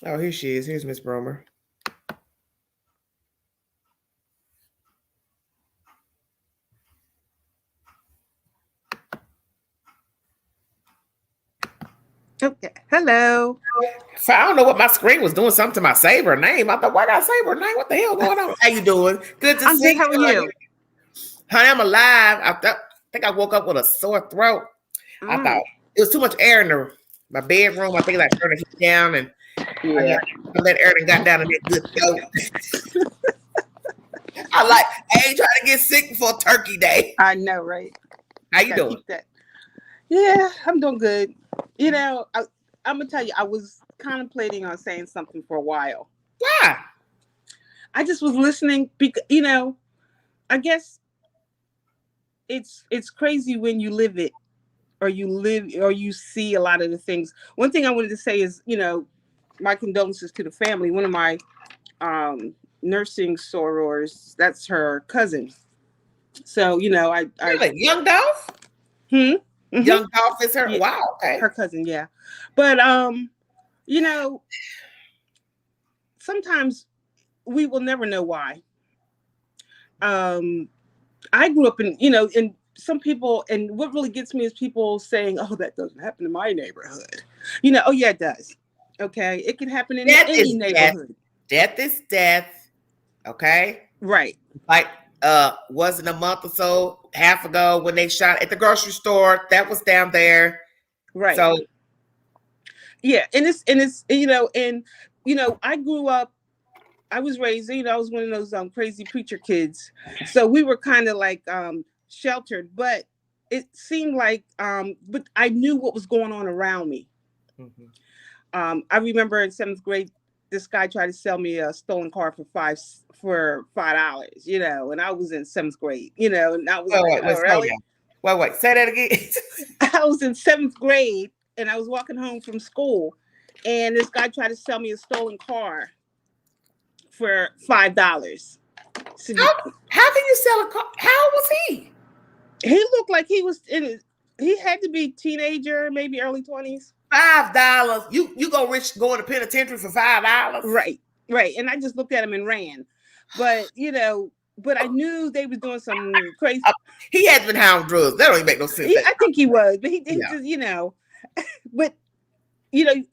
Oh, here she is. Here's Miss Bromer. Okay. Hello. So I don't know what my screen was doing something to my Saber name. I thought, why I got Saber name? What the hell going on? How you doing? Good to see you. How are you? Honey, I'm alive. I think I woke up with a sore throat. I thought it was too much air in my bedroom. I think I turned the heat down and I let air and got down in that good throat. I ain't trying to get sick before Turkey Day. I know, right? How you doing? Yeah, I'm doing good. You know, I'm gonna tell you, I was contemplating on saying something for a while. Why? I just was listening because, you know, I guess it's crazy when you live it, or you see a lot of the things. One thing I wanted to say is, you know, my condolences to the family. One of my nursing sorors, that's her cousin. So, you know, I really? Young Dolph? Mm-hmm. Young Dolph is her. Yeah. Wow, okay. Her cousin, yeah. But you know, sometimes we will never know why. I grew up in, you know, in some people, and what really gets me is people saying, "Oh, that doesn't happen in my neighborhood." You know, oh yeah, it does. Okay, it can happen in any neighborhood. Death is death. Okay, right. Like wasn't a month or so half ago when they shot at the grocery store, that was down there. Right. So yeah, and it's you know, I grew up, I was raised, you know, I was one of those crazy preacher kids. So we were kind of like sheltered, but it seemed like but I knew what was going on around me. Mm-hmm. I remember in 7th grade, this guy tried to sell me a stolen car for $5, you know, and I was in 7th grade, you know, and I was really? Wait, say that again. I was in 7th grade and I was walking home from school, and this guy tried to sell me a stolen car for $5. So how can you sell a car? How old was he? He looked like he was he had to be teenager, maybe early 20s. $5. You go rich going to penitentiary for $5? Right. And I just looked at him and ran. But you know, but I knew they was doing some crazy. He had been high on drugs. That don't even make no sense. I think he was, but he just, you know, but you know.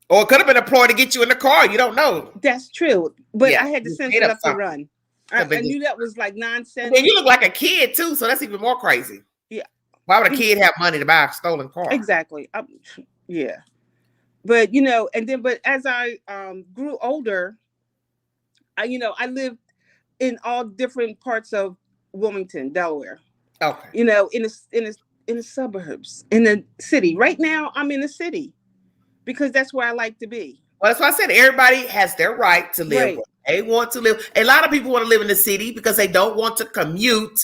Or it could have been a ploy to get you in the car. You don't know. That's true. But I had the sense enough to run. I knew that was like nonsense. And you look like a kid too, so that's even more crazy. Yeah. Why would a kid have money to buy a stolen car? Exactly. Yeah. But you know, but as I grew older, I lived in all different parts of Wilmington, Delaware. Okay. You know, in the suburbs, in the city. Right now, I'm in the city because that's where I like to be. Well, that's why I said everybody has their right to live where they want to live. A lot of people want to live in the city because they don't want to commute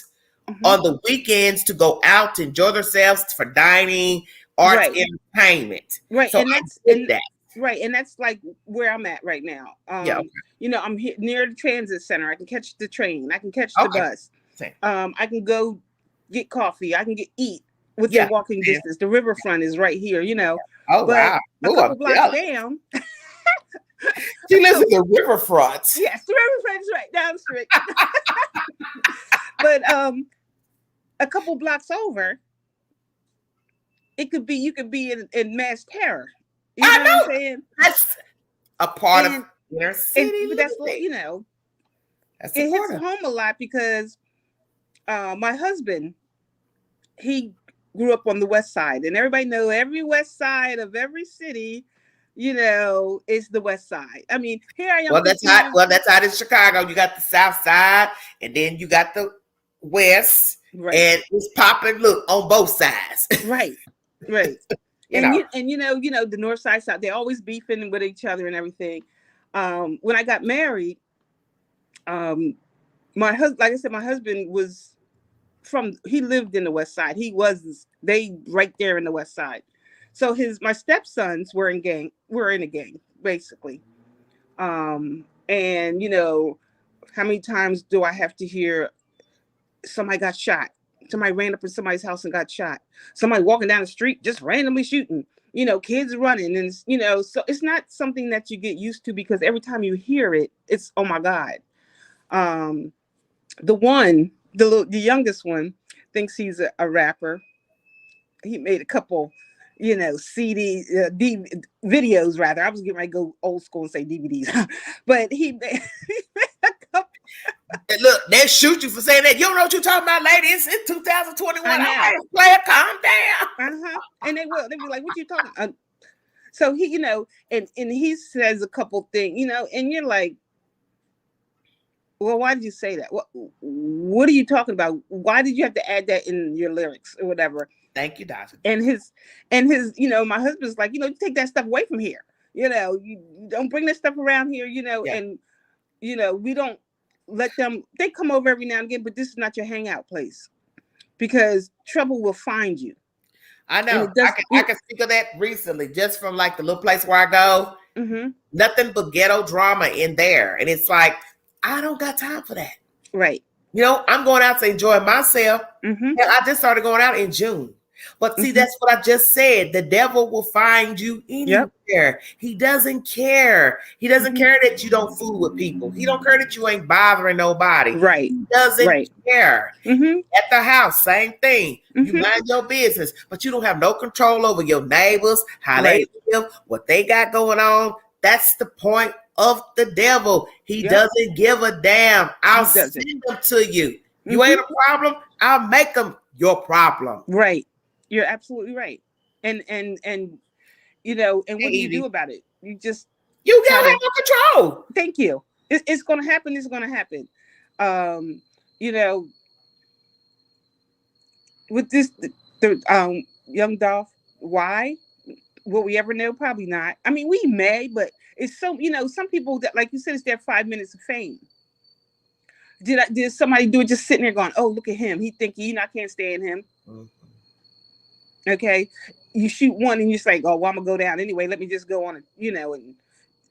on the weekends to go out to enjoy themselves for dining, arts, entertainment. Right. So and that's like where I'm at right now. You know, I'm here near the transit center. I can catch the train. I can catch the bus. I can go get coffee. I can eat within walking distance. The riverfront is right here, you know. Oh, wow. A couple blocks down. She lives in the riverfront. Yes, the riverfront is right down the street. But a couple blocks over, you could be in mass terror. You know what I'm saying? a part of inner city. But that's, living. you know, That's it hits supportive. home a lot because my husband, he grew up on the West Side, and everybody know every West Side of every city, you know, is the West Side. I mean, here I am. Well, that's how it is in Chicago. You got the South Side, and then you got the West, right. And it's popping. Look on both sides. Right. And you know, the North Side, South, they're always beefing with each other and everything. When I got married, my husband, like I said, my husband was he lived in the West Side. They right there in the West Side. So my stepsons were in a gang, basically. And you know, how many times do I have to hear somebody got shot? Somebody ran up in somebody's house and got shot. Somebody walking down the street just randomly shooting. You know, kids running, and you know, so it's not something that you get used to because every time you hear it, it's oh my God. The youngest one thinks he's a rapper. He made a couple, you know, videos rather. I was getting ready to go old school and say DVDs, but he made a couple. And look, they shoot you for saying that. You don't know what you're talking about, lady. It's 2021. All right, player, calm down. And they will. They'll be like, "What you talking about?" So he, you know, and he says a couple things, you know, and you're like, well, why did you say that? What are you talking about? Why did you have to add that in your lyrics or whatever? Thank you, Doctor. And his, you know, my husband's like, you know, you take that stuff away from here. You know, you don't bring this stuff around here, you know, and, you know, we don't let them, they come over every now and again, but this is not your hangout place because trouble will find you. I know. I can speak of that recently, just from like the little place where I go. Mm-hmm. Nothing but ghetto drama in there. And it's like, I don't got time for that. Right. You know, I'm going out to enjoy myself. Mm-hmm. And I just started going out in June. But see, that's what I just said. The devil will find you anywhere. Yep. He doesn't care. He doesn't care that you don't fool with people. He don't care that you ain't bothering nobody. Right. He doesn't care. Mm-hmm. At the house, same thing. You mind your business, but you don't have no control over your neighbors, how they live, what they got going on. That's the point of the devil. He doesn't give a damn. I'll send them to you. You ain't a problem. I'll make them your problem. Right. You're absolutely right. And you know, and what do you do about it? You gotta have no control. Thank you. It's gonna happen. It's gonna happen. You know, with the young Dolph, why? Will we ever know? Probably not. I mean, we may, but it's so, you know, some people that, like you said, it's their 5 minutes of fame. Did somebody do it just sitting there going, oh, look at him. He think I can't stand him. Mm-hmm. Okay. You shoot one and you're just like, oh, well, I'm gonna go down anyway. Let me just go on, you know, and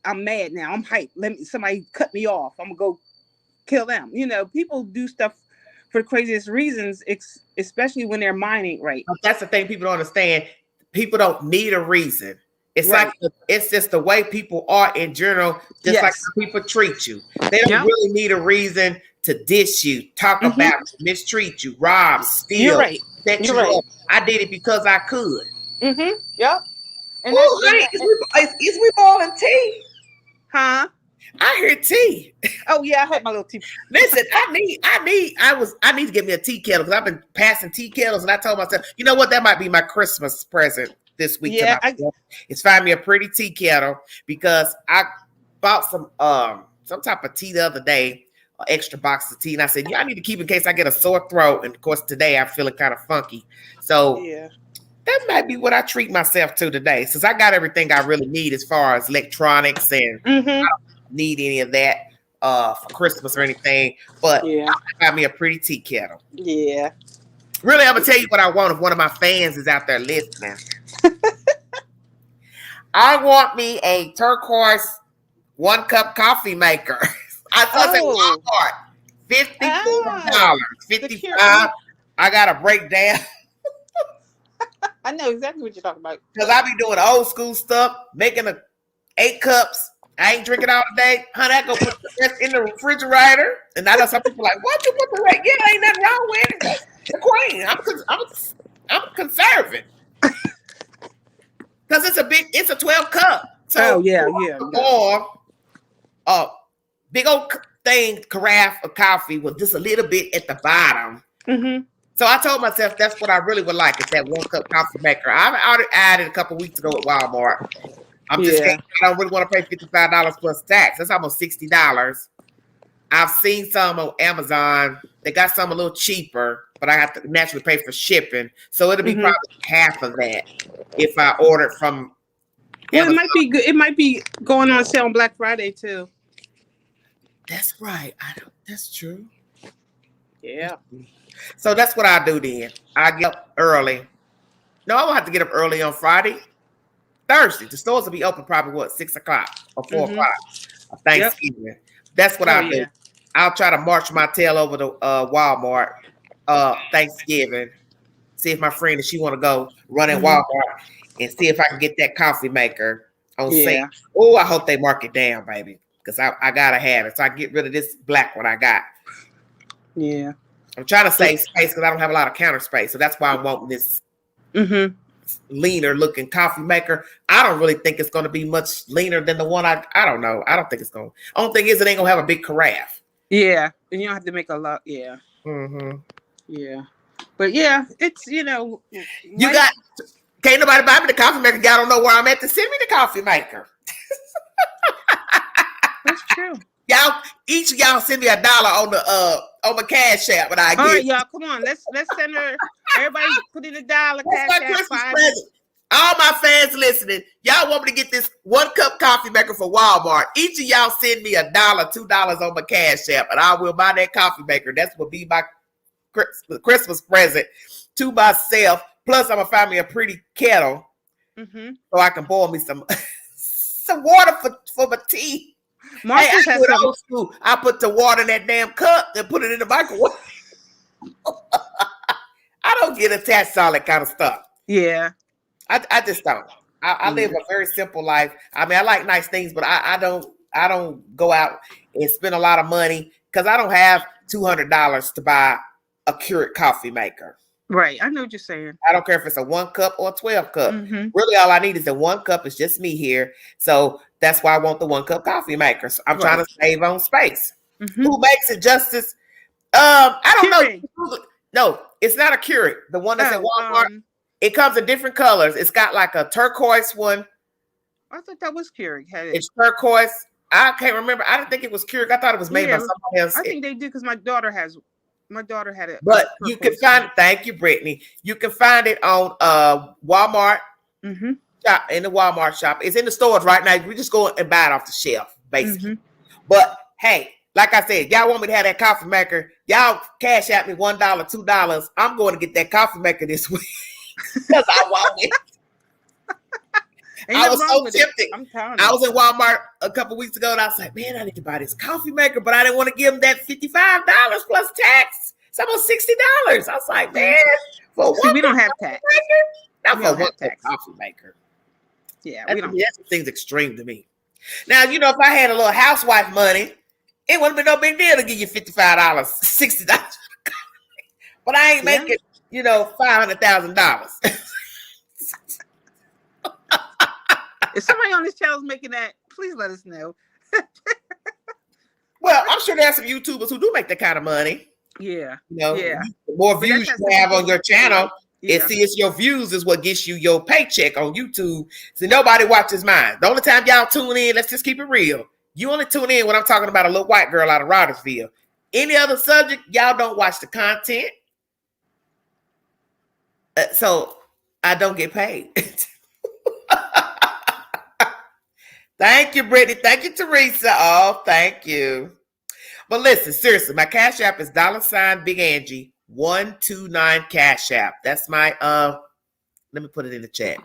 I'm mad now. I'm hyped. Somebody cut me off. I'm gonna go kill them. You know, people do stuff for the craziest reasons, especially when their mind ain't right. That's the thing people don't understand. People don't need a reason. It's like it's just the way people are in general, just like how people treat you. They don't really need a reason to diss you, talk about you, mistreat you, rob, steal, set you up. I did it because I could. Mm-hmm. Yep. And is we boiling tea? Huh? I hear tea. Oh yeah, I had my little tea. Listen, I need to get me a tea kettle because I've been passing tea kettles, and I told myself, you know what, that might be my Christmas present this week. Yeah, it's find me a pretty tea kettle because I bought some type of tea the other day, an extra box of tea, and I said, I need to keep in case I get a sore throat. And of course, today I'm feeling kind of funky, so that might be what I treat myself to today, since I got everything I really need as far as electronics, and I don't need any of that for Christmas or anything. But I got me a pretty tea kettle. Yeah. Really, I'm gonna tell you what I want if one of my fans is out there listening. I want me a turquoise 1-cup coffee maker. I thought that Walmart, $54, $55. I gotta break down. I know exactly what you're talking about. Because I be doing old school stuff, making 8 cups. I ain't drinking all day. Honey, I go put the rest in the refrigerator. And I know some people like, what you put the rest? Yeah, ain't nothing wrong with it. The queen. I'm conserving. Because it's a 12 cup. So yeah. Or a big old thing carafe of coffee with just a little bit at the bottom. Mm-hmm. So I told myself that's what I really would like is that 1 cup coffee maker. I already added a couple weeks ago at Walmart. I'm just saying I don't really want to pay $55 plus tax. That's almost $60. I've seen some on Amazon. They got some a little cheaper, but I have to naturally pay for shipping. So it'll be probably half of that if I order it from Amazon. It might be good. It might be going on sale on Black Friday too. That's right. That's true. Yeah. So that's what I do then. I get up early. No, I won't have to get up early on Friday. Thursday. The stores will be open probably 6 o'clock or 4 o'clock of Thanksgiving. Yep. That's what I do. Yeah. I'll try to march my tail over to Walmart Thanksgiving. See if my friend, if she want to go run in Walmart and see if I can get that coffee maker on sale. Oh, I hope they mark it down, baby, because I gotta have it. So I get rid of this black one I got. Yeah. I'm trying to save space because I don't have a lot of counter space. So that's why I'm wanting this leaner looking coffee maker. I don't really think it's going to be much leaner than the one I don't know. I don't think it's going to. Only thing is it ain't going to have a big carafe. Yeah. And you don't have to make a lot. Yeah. Yeah. But yeah, it's, you know. You got, can't nobody buy me the coffee maker. Y'all don't know where I'm at to send me the coffee maker. That's true. Y'all, each of y'all send me $1 on my Cash App, but I get. All right, y'all, come on, let's send her. Everybody put in $1 Cash App. All my fans listening, y'all want me to get this 1 cup coffee maker for Walmart. Each of y'all send me $1, $2 on my Cash App, and I will buy that coffee maker. That's what be my Christmas present to myself. Plus, I'm gonna find me a pretty kettle so I can boil me some water for my tea. Marcus has old school. I put the water in that damn cup and put it in the microwave. I don't get attached to all that kind of stuff. Yeah. I just don't. I live a very simple life. I mean, I like nice things, but I don't go out and spend a lot of money because I don't have $200 to buy a Keurig coffee maker. Right. I know what you're saying. I don't care if it's a 1 cup or a 12 cup. Really, all I need is a 1 cup. It's just me here. So that's why I want the 1 cup coffee maker. So I'm trying to save on space. Who makes it justice? I don't know. No, it's not a Keurig. The one that's at Walmart. It comes in different colors. It's got like a turquoise one. I thought that was Keurig. It's turquoise. I can't remember. I didn't think it was Keurig. I thought it was made by somebody else. I think they did because my daughter had it. But you can find it. Thank you, Brittany. You can find it on Walmart. Shop, in the Walmart shop. It's in the stores right now. We just go and buy it off the shelf, basically. But hey, like I said, y'all want me to have that coffee maker. Y'all cash out me $1, $2. I'm going to get that coffee maker this week because I want it. I was so tempted. I was in Walmart a couple weeks ago and I was like, man, I need to buy this coffee maker, but I didn't want to give them that $55 plus tax. It's almost $60. I was like, man, for we don't have tax. Not for one coffee maker. Yeah, we don't. That seems extreme to me. Now, you know, if I had a little housewife money, it wouldn't be no big deal to give you $55, $60. But I ain't making, you know, $500,000. If somebody on this channel is making that, please let us know. Well, I'm sure there's some YouTubers who do make that kind of money. Yeah. You know, the more views you have on your channel, it's your views is what gets you your paycheck on YouTube. So nobody watches mine. The only time y'all tune in, let's just keep it real. You only tune in when I'm talking about a little white girl out of Rogersville. Any other subject, y'all don't watch the content. So I don't get paid. Thank you, Brittany. Thank you, Teresa. Oh, thank you. But listen, seriously, my Cash App is $Big Angie 129 Cash App. That's my let me put it in the chat.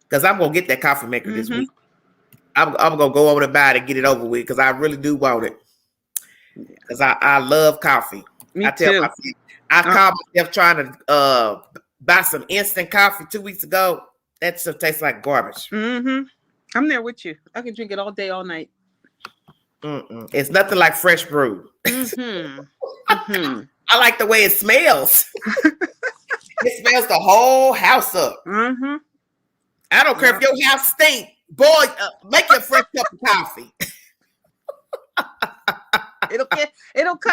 Because I'm gonna get that coffee maker this week. I'm gonna go over to buy it and get it over with because I really do want it. Because I love coffee. Me too. I caught myself trying to buy some instant coffee 2 weeks ago. That stuff tastes like garbage. I'm there with you. I can drink it all day, all night. It's nothing like fresh brew. I like the way it smells. It smells the whole house up. I don't care if your house stink. Boy, make you a fresh cup of coffee. It'll cut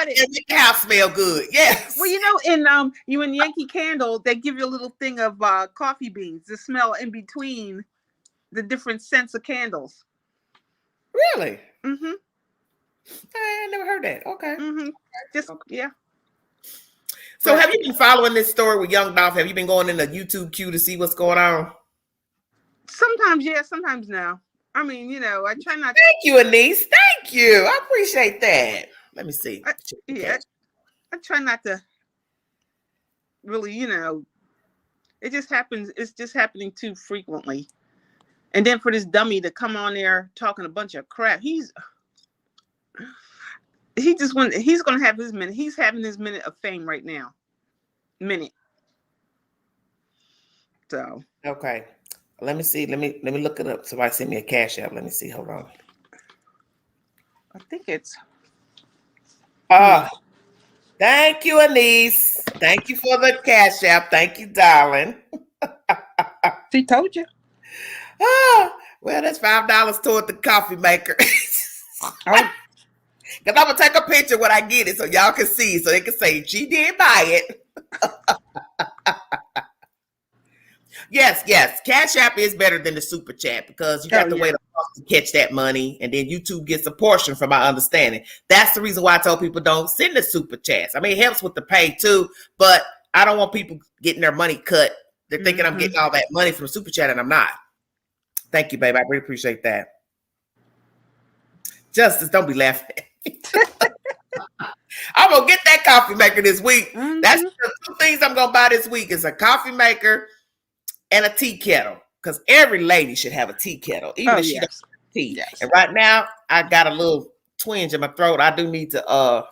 it. And make the house smell good. Yes. Well, in Yankee Candle, they give you a little thing of coffee beans to smell in between the different scents of candles. Really? Mm-hmm. I never heard that. Okay. Mm-hmm. Yeah. So have you been following this story with Young Dolph? Have you been going in the YouTube queue to see what's going on? Sometimes yes, sometimes no. I mean, I try not. Thank you, Anise. Thank you. I appreciate that. Let me see. I try not to really, it just happens. It's just happening too frequently. And then for this dummy to come on there talking a bunch of crap, he's going to have his minute. He's having his minute of fame right now. So. Okay. Let me see. Let me look it up. Somebody sent me a cash app. Let me see. Hold on. I think it's. Thank you, Anise. Thank you for the cash app. Thank you, darling. She told you. Well, that's $5 toward the coffee maker. Oh. Because I'm going to take a picture when I get it so y'all can see, so they can say, she did buy it. Yes. Cash App is better than the Super Chat because you got to wait a month to catch that money, and then YouTube gets a portion from my understanding. That's the reason why I tell people don't send the Super Chats. I mean, it helps with the pay too, but I don't want people getting their money cut. They're thinking I'm getting all that money from Super Chat, and I'm not. Thank you, babe. I really appreciate that. Justice, don't be laughing at me. I'm going to get that coffee maker this week. Mm-hmm. That's the two things I'm going to buy this week is a coffee maker and a tea kettle, because every lady should have a tea kettle, even if she doesn't have tea. Yes. And right now, I got a little twinge in my throat. I do need to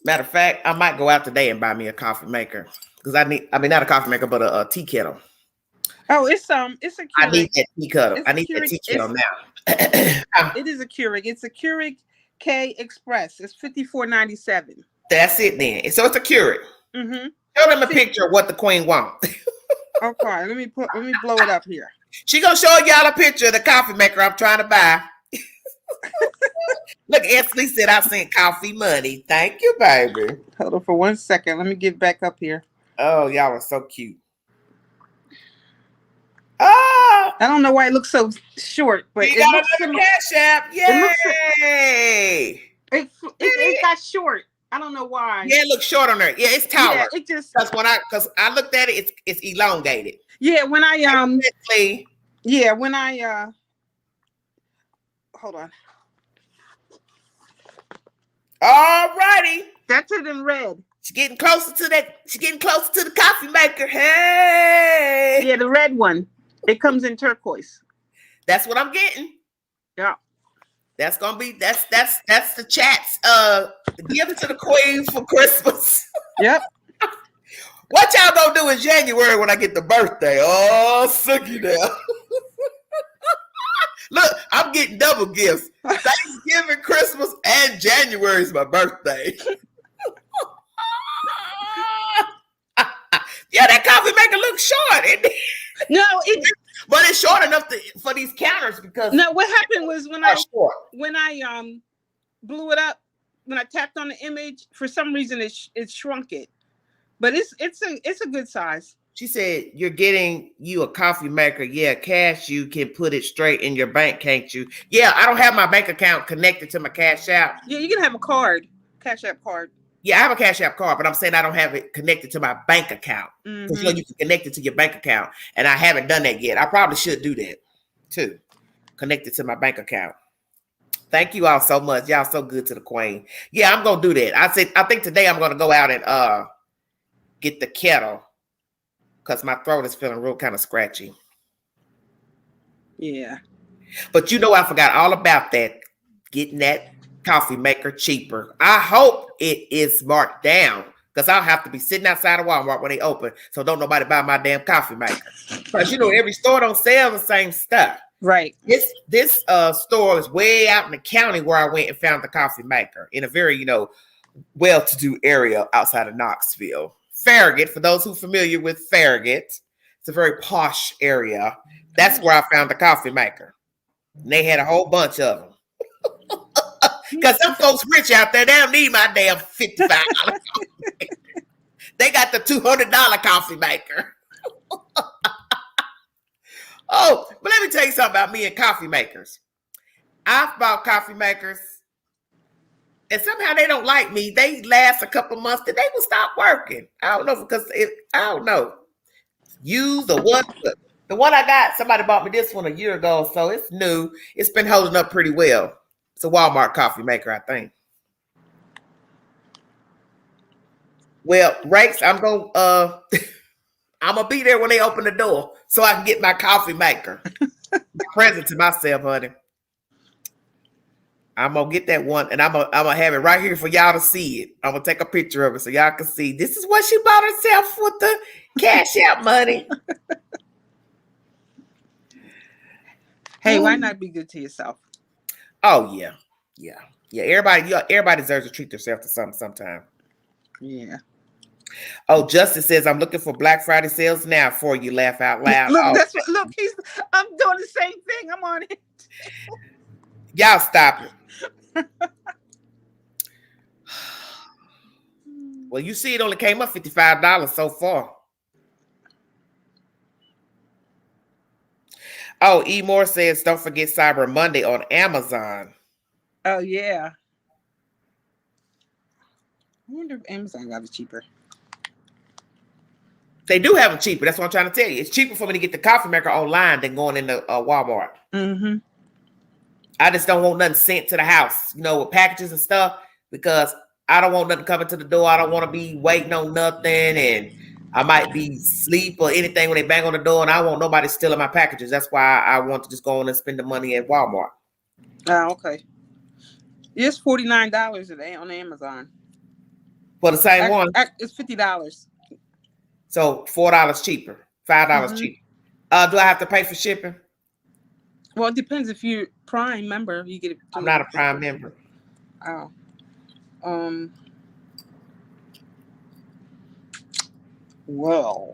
matter of fact, I might go out today and buy me a coffee maker because not a coffee maker, but a tea kettle. Oh, it's a Keurig. I need that tea kettle. I need that tea kettle now. It is a Keurig. It's a Keurig K Express. It's $54.97. That's it then. So it's a Keurig. Mm-hmm. Show them a picture of what the queen wants. Okay, let me blow it up here. She gonna show y'all a picture of the coffee maker I'm trying to buy. Look, Anthony said I sent coffee money. Thank you, baby. Hold on for 1 second. Let me get back up here. Oh, y'all are so cute. Oh, I don't know why it looks so short, but you got another cash app. Yay! It got short. I don't know why. Yeah, it looks short on there. Yeah, it's taller. Yeah, it just because I looked at it, it's elongated. Yeah, when I hold on. All righty. That's it in red. She's getting closer to that. She's getting closer to the coffee maker. Hey. Yeah, the red one. It comes in turquoise. That's what I'm getting. Yeah. That's gonna be that's the chat's gift to the queen for Christmas. Yep. What y'all gonna do in January when I get the birthday? Oh, sucky now. Look, I'm getting double gifts. Thanksgiving, Christmas, and January is my birthday. Yeah, that coffee maker looks short, isn't it? No, but it's short enough for these counters because what happened was when I blew it up, when I tapped on the image, for some reason it shrunk it. But it's a good size. She said, you're getting you a coffee maker. Yeah, cash, you can put it straight in your bank, can't you? Yeah, I don't have my bank account connected to my Cash App. Yeah, you can have a card, Cash App card. Yeah, I have a Cash App card, but I'm saying I don't have it connected to my bank account. Because you can connect it to your bank account, and I haven't done that yet. I probably should do that too. Connect it to my bank account. Thank you all so much. Y'all so good to the queen. Yeah, I'm gonna do that. I think today I'm gonna go out and get the kettle because my throat is feeling real kind of scratchy. Yeah. But I forgot all about that. Getting that coffee maker cheaper. I hope it is marked down because I'll have to be sitting outside of Walmart when they open, so don't nobody buy my damn coffee maker. Because every store don't sell the same stuff. Right. This store is way out in the county where I went and found the coffee maker in a very well-to-do area outside of Knoxville. Farragut, for those who are familiar with Farragut. It's a very posh area. That's where I found the coffee maker. And they had a whole bunch of them. Because some folks rich out there, they don't need my damn $55 coffee maker. They got the $200 coffee maker. Oh, but let me tell you something about me and coffee makers. I've bought coffee makers, and somehow they don't like me. They last a couple months, then they will stop working. I don't know, because I don't know. Used or what? The one I got, somebody bought me this one a year ago, so it's new. It's been holding up pretty well. It's a Walmart coffee maker, I think. Well, Rakes, I'm gonna be there when they open the door so I can get my coffee maker. Present to myself, honey. I'm gonna get that one, and I'm gonna have it right here for y'all to see it. I'm gonna take a picture of it so y'all can see. This is what she bought herself with the cash out money. Hey, why not be good to yourself? Oh yeah. Everybody deserves to treat themselves to something sometime. Yeah. Oh, Justice says, I'm looking for Black Friday sales now for you. Laugh out loud. Look, oh. I'm doing the same thing. I'm on it. Y'all stop it. Well, you see, it only came up $55 so far. Oh, E. Moore says, don't forget Cyber Monday on Amazon. Oh, yeah. I wonder if Amazon got it cheaper. They do have them cheaper. That's what I'm trying to tell you. It's cheaper for me to get the coffee maker online than going into Walmart. Mm-hmm. I just don't want nothing sent to the house, with packages and stuff, because I don't want nothing coming to the door. I don't want to be waiting on nothing, and I might be asleep or anything when they bang on the door, and I want nobody stealing my packages. That's why I want to just go on and spend the money at Walmart. Oh, okay. It's $49 today on Amazon. For the same one? It's $50. So $4 cheaper, $5 cheaper. Do I have to pay for shipping? Well, it depends. If you're Prime member, you get it. I'm not a Prime member. Oh. Well.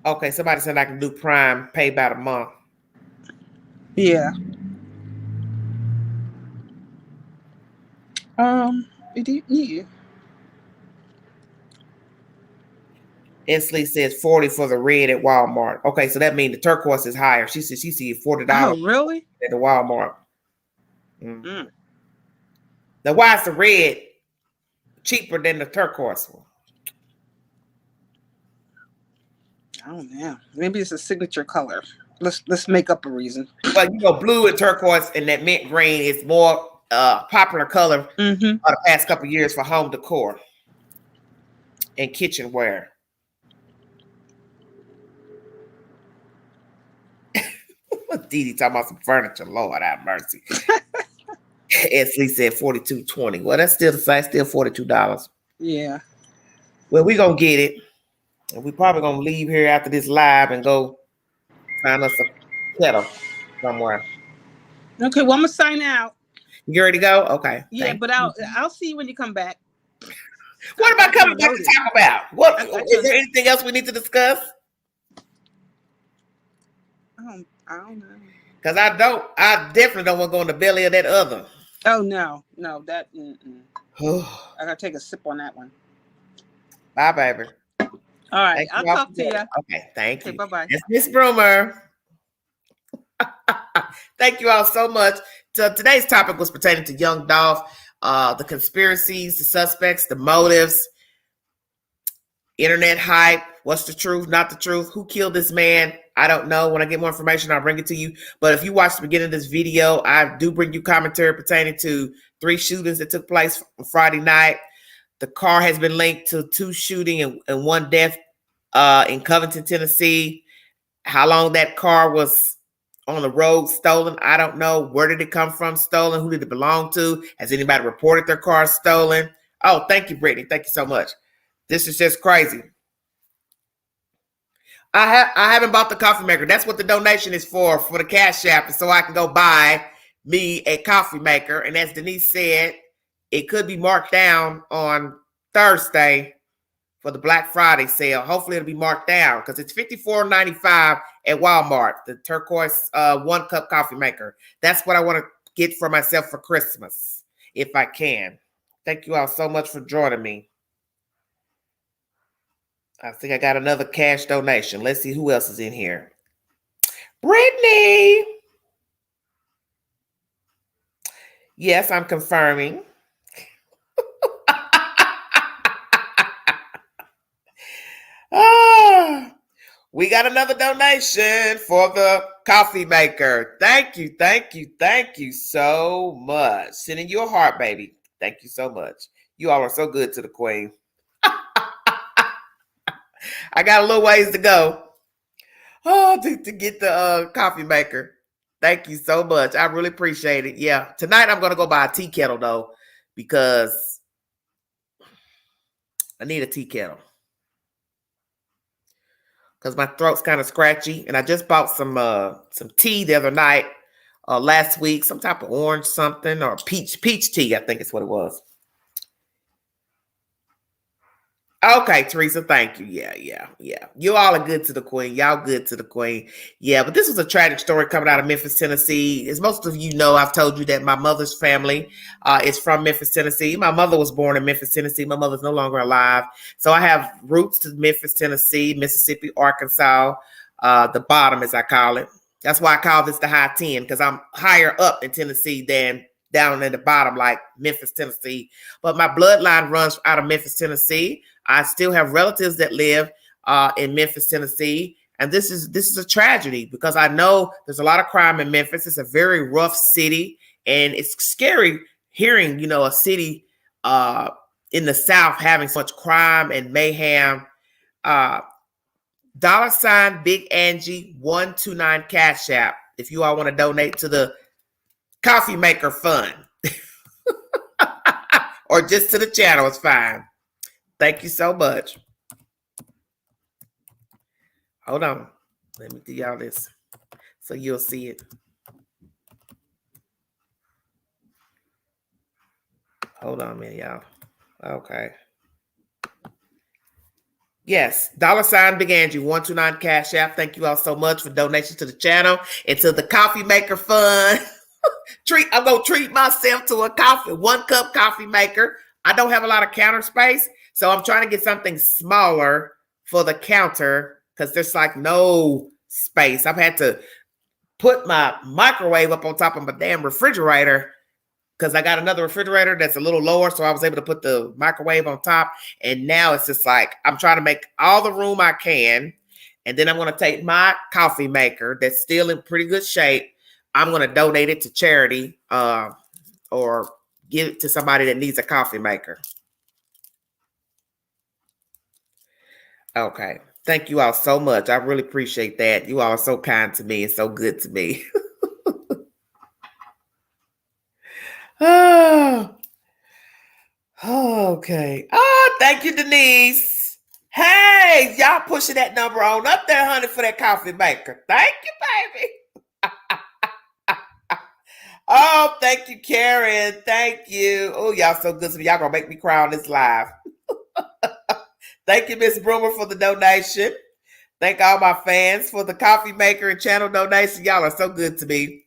Okay, somebody said I can do Prime, pay about a month. Yeah. It didn't need. Inslee says 40 for the red at Walmart. Okay, so that means the turquoise is higher. She said she see $40. Oh, really? At the Walmart. Mm. Now, why is the red cheaper than the turquoise one? I don't know. Maybe it's a signature color. Let's make up a reason. Well, blue and turquoise and that mint green is more popular color the past couple of years for home decor and kitchenware. Didi talking about some furniture. Lord have mercy. Esley said $42.20. Well, that's still the same, still $42. Yeah. Well, we're gonna get it. And we probably gonna leave here after this live and go find us a kettle somewhere. Okay, well, I'm gonna sign out. You ready to go? Okay. Yeah, but I'll see you when you come back. What am I coming back to talk about? What is there anything else we need to discuss? I don't know. Because I definitely don't want to go in the belly of that other. Oh no, that I gotta take a sip on that one. Bye, baby. All right, I'll talk to you. Okay, thank you. Bye-bye. That's Miss Broomer. Thank you all so much. So today's topic was pertaining to young Dolph, the conspiracies, the suspects, the motives, internet hype. What's the truth, not the truth? Who killed this man? I don't know. When I get more information, I'll bring it to you. But if you watch the beginning of this video, I do bring you commentary pertaining to 3 shootings that took place on Friday night. The car has been linked to 2 shootings and 1 death in Covington, Tennessee. How long that car was on the road stolen, I don't know. Where did it come from stolen? Who did it belong to? Has anybody reported their car stolen? Oh, thank you, Brittany. Thank you so much. This is just crazy. I haven't bought the coffee maker. That's what the donation is for the Cash App, so I can go buy me a coffee maker. And as Denise said, it could be marked down on Thursday for the Black Friday sale. Hopefully it'll be marked down because it's $54.95 at Walmart, the turquoise 1-cup coffee maker. That's what I want to get for myself for Christmas, if I can. Thank you all so much for joining me. I think I got another cash donation. Let's see who else is in here. Brittany. Yes, I'm confirming. We got another donation for the coffee maker. Thank you, thank you, thank you so much. Sending you a heart, baby. Thank you so much. You all are so good to the queen. I got a little ways to go. To get the coffee maker. Thank you so much. I really appreciate it. Yeah. Tonight I'm going to go buy a tea kettle, though, because I need a tea kettle. Because my throat's kind of scratchy. And I just bought some tea the other night, last week. Some type of orange something or peach tea, I think is what it was. Okay, Teresa, thank you. Yeah. You all are good to the queen. Y'all good to the queen. Yeah, but this was a tragic story coming out of Memphis, Tennessee. As most of you know, I've told you that my mother's family is from Memphis, Tennessee. My mother was born in Memphis, Tennessee. My mother's no longer alive. So I have roots to Memphis, Tennessee, Mississippi, Arkansas, the bottom, as I call it. That's why I call this the high 10, because I'm higher up in Tennessee than down in the bottom, like Memphis, Tennessee. But my bloodline runs out of Memphis, Tennessee. I still have relatives that live in Memphis, Tennessee. And this is a tragedy because I know there's a lot of crime in Memphis. It's a very rough city. And it's scary hearing, a city in the South having so much crime and mayhem. $ Big Angie 129 Cash App. If you all want to donate to the coffee maker fund or just to the channel, it's fine. Thank you so much. Hold on. Let me do y'all this so you'll see it. Hold on a minute, y'all. Okay. Yes, $ Big Angie 129 Cash App. Thank you all so much for donations to the channel and to the coffee maker fund. I'm gonna treat myself to a 1-cup coffee maker. I don't have a lot of counter space, so I'm trying to get something smaller for the counter because there's like no space. I've had to put my microwave up on top of my damn refrigerator because I got another refrigerator that's a little lower, so I was able to put the microwave on top. And now it's just like I'm trying to make all the room I can, and then I'm going to take my coffee maker that's still in pretty good shape. I'm going to donate it to charity or give it to somebody that needs a coffee maker. Okay. Thank you all so much. I really appreciate that. You all are so kind to me and so good to me. Oh, okay. Oh, thank you, Denise. Hey, y'all pushing that number on up there, honey, for that coffee maker. Thank you, baby. Oh, thank you, Karen. Thank you. Oh, y'all so good to me. Y'all gonna make me cry on this live. Thank you, Miss Broomer, for the donation. Thank all my fans for the coffee maker and channel donation. Y'all are so good to me.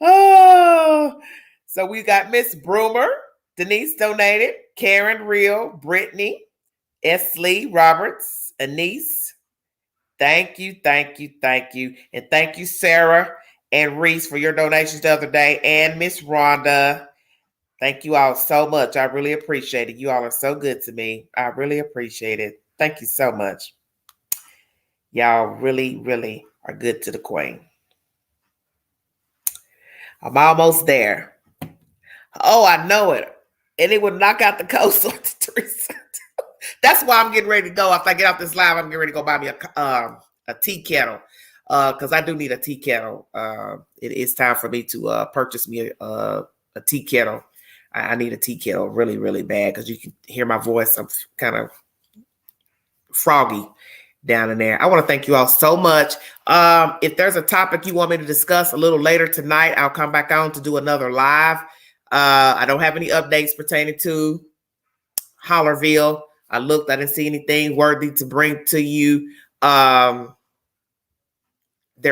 Oh, so we got Miss Broomer. Denise donated. Karen Real, Brittany, S. Lee Roberts, Anise. Thank you, thank you, thank you. And thank you, Sarah and Reese, for your donations the other day. And Miss Rhonda. Thank you all so much. I really appreciate it. You all are so good to me. I really appreciate it. Thank you so much. Y'all really, really are good to the queen. I'm almost there. Oh, I know it. And it would knock out the coast on the Teresa. That's why I'm getting ready to go. After I get off this live, I'm getting ready to go buy me a tea kettle. Because I do need a tea kettle. It is time for me to purchase me a tea kettle. I need a tea kettle really, really bad because you can hear my voice. I'm kind of froggy down in there. I want to thank you all so much. If there's a topic you want me to discuss a little later tonight, I'll come back on to do another live. I don't have any updates pertaining to Hollerville. I looked, I didn't see anything worthy to bring to you. They're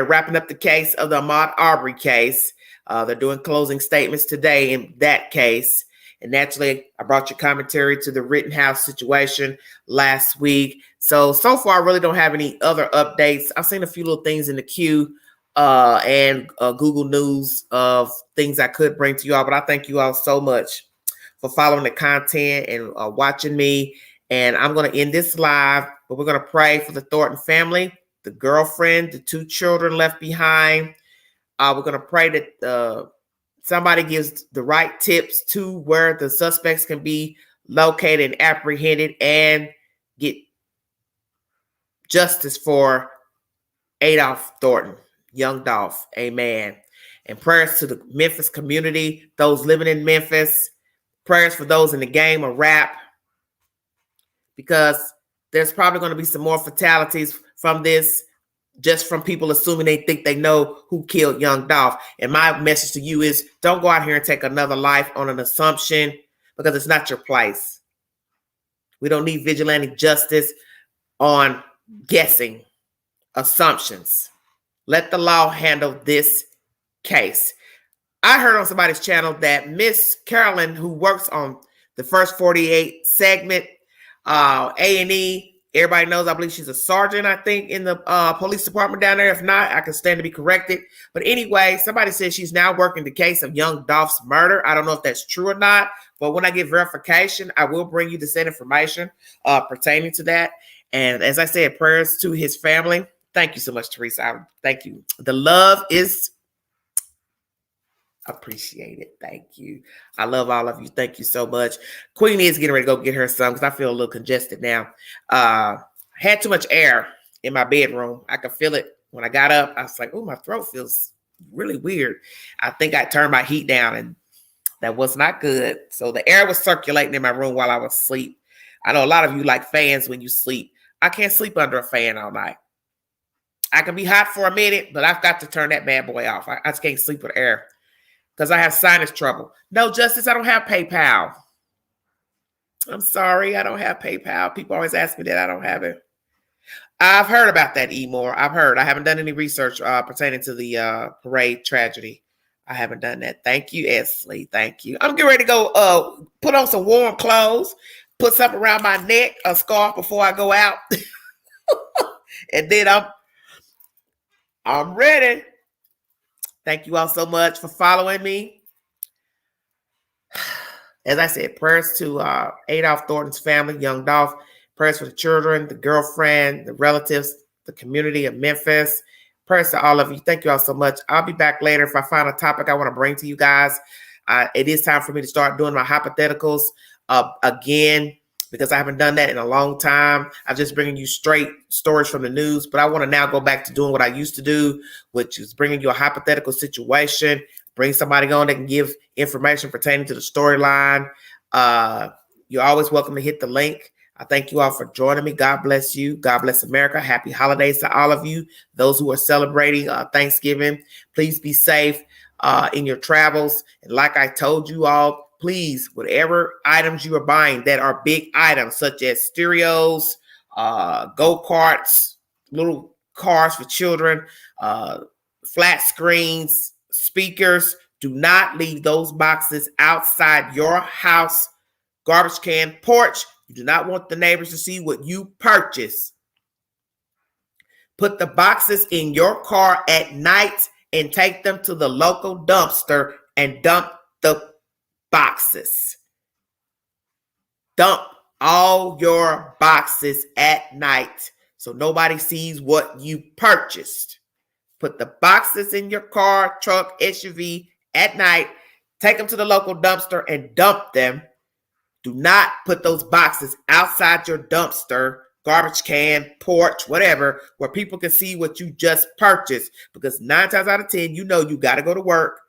wrapping up the case of the Ahmaud Arbery case. They're doing closing statements today in that case. And naturally, I brought your commentary to the Rittenhouse situation last week. So far, I really don't have any other updates. I've seen a few little things in the queue and Google News of things I could bring to you all. But I thank you all so much for following the content and watching me. And I'm going to end this live, but we're going to pray for the Thornton family, the girlfriend, the 2 children left behind. We're going to pray that somebody gives the right tips to where the suspects can be located and apprehended and get justice for Adolph Thornton, young Dolph. Amen. And prayers to the Memphis community, those living in Memphis. Prayers for those in the game of rap, because there's probably going to be some more fatalities from this, just from people assuming they think they know who killed young Dolph. And my message to you is, don't go out here and take another life on an assumption, because it's not your place. We don't need vigilante justice on guessing, assumptions. Let the law handle this case. I heard on somebody's channel that Miss Carolyn, who works on the First 48 segment, A&E, everybody knows, I believe she's a sergeant, I think, in the police department down there. If not, I can stand to be corrected. But anyway, somebody says she's now working the case of young Dolph's murder. I don't know if that's true or not, but when I get verification, I will bring you the said information pertaining to that. And as I said, prayers to his family. Thank you so much, Teresa. Thank you. The love is appreciated. Thank you. I love all of you. Thank you so much. Queen is getting ready to go get her some because I feel a little congested now. Had too much air in my bedroom. I could feel it when I got up. I was like, oh, my throat feels really weird. I think I turned my heat down and that was not good. So the air was circulating in my room while I was asleep. I know a lot of you like fans when you sleep. I can't sleep under a fan all night. I can be hot for a minute, but I've got to turn that bad boy off. I just can't sleep with air because I have sinus trouble. No, Justice, I don't have PayPal. I'm sorry, I don't have PayPal. People always ask me that. I don't have it. I've heard about that, E-More. I've heard. I haven't done any research pertaining to the parade tragedy. I haven't done that. Thank you, Esley. Thank you. I'm getting ready to go put on some warm clothes, put something around my neck, a scarf before I go out. And then I'm ready. Thank you all so much for following me. As I said, prayers to Adolph Thornton's family, young Dolph. Prayers for the children, the girlfriend, the relatives, the community of Memphis. Prayers to all of you. Thank you all so much. I'll be back later if I find a topic I want to bring to you guys. It is time for me to start doing my hypotheticals again, because I haven't done that in a long time. I'm just bringing you straight stories from the news, but I want to now go back to doing what I used to do, which is bringing you a hypothetical situation, bring somebody on that can give information pertaining to the storyline. You're always welcome to hit the link. I thank you all for joining me. God bless you. God bless America. Happy holidays to all of you. Those who are celebrating Thanksgiving, please be safe in your travels. And like I told you all, please, whatever items you are buying that are big items, such as stereos, go-karts, little cars for children, flat screens, speakers, do not leave those boxes outside your house, garbage can, porch. You do not want the neighbors to see what you purchase. Put the boxes in your car at night and take them to the local dumpster and dump the boxes. Dump all your boxes at night so nobody sees what you purchased. Put the boxes in your car, truck, SUV at night. Take them to the local dumpster and dump them. Do not put those boxes outside your dumpster, garbage can, porch, whatever, where people can see what you just purchased. Because 9 times out of 10, you know you got to go to work.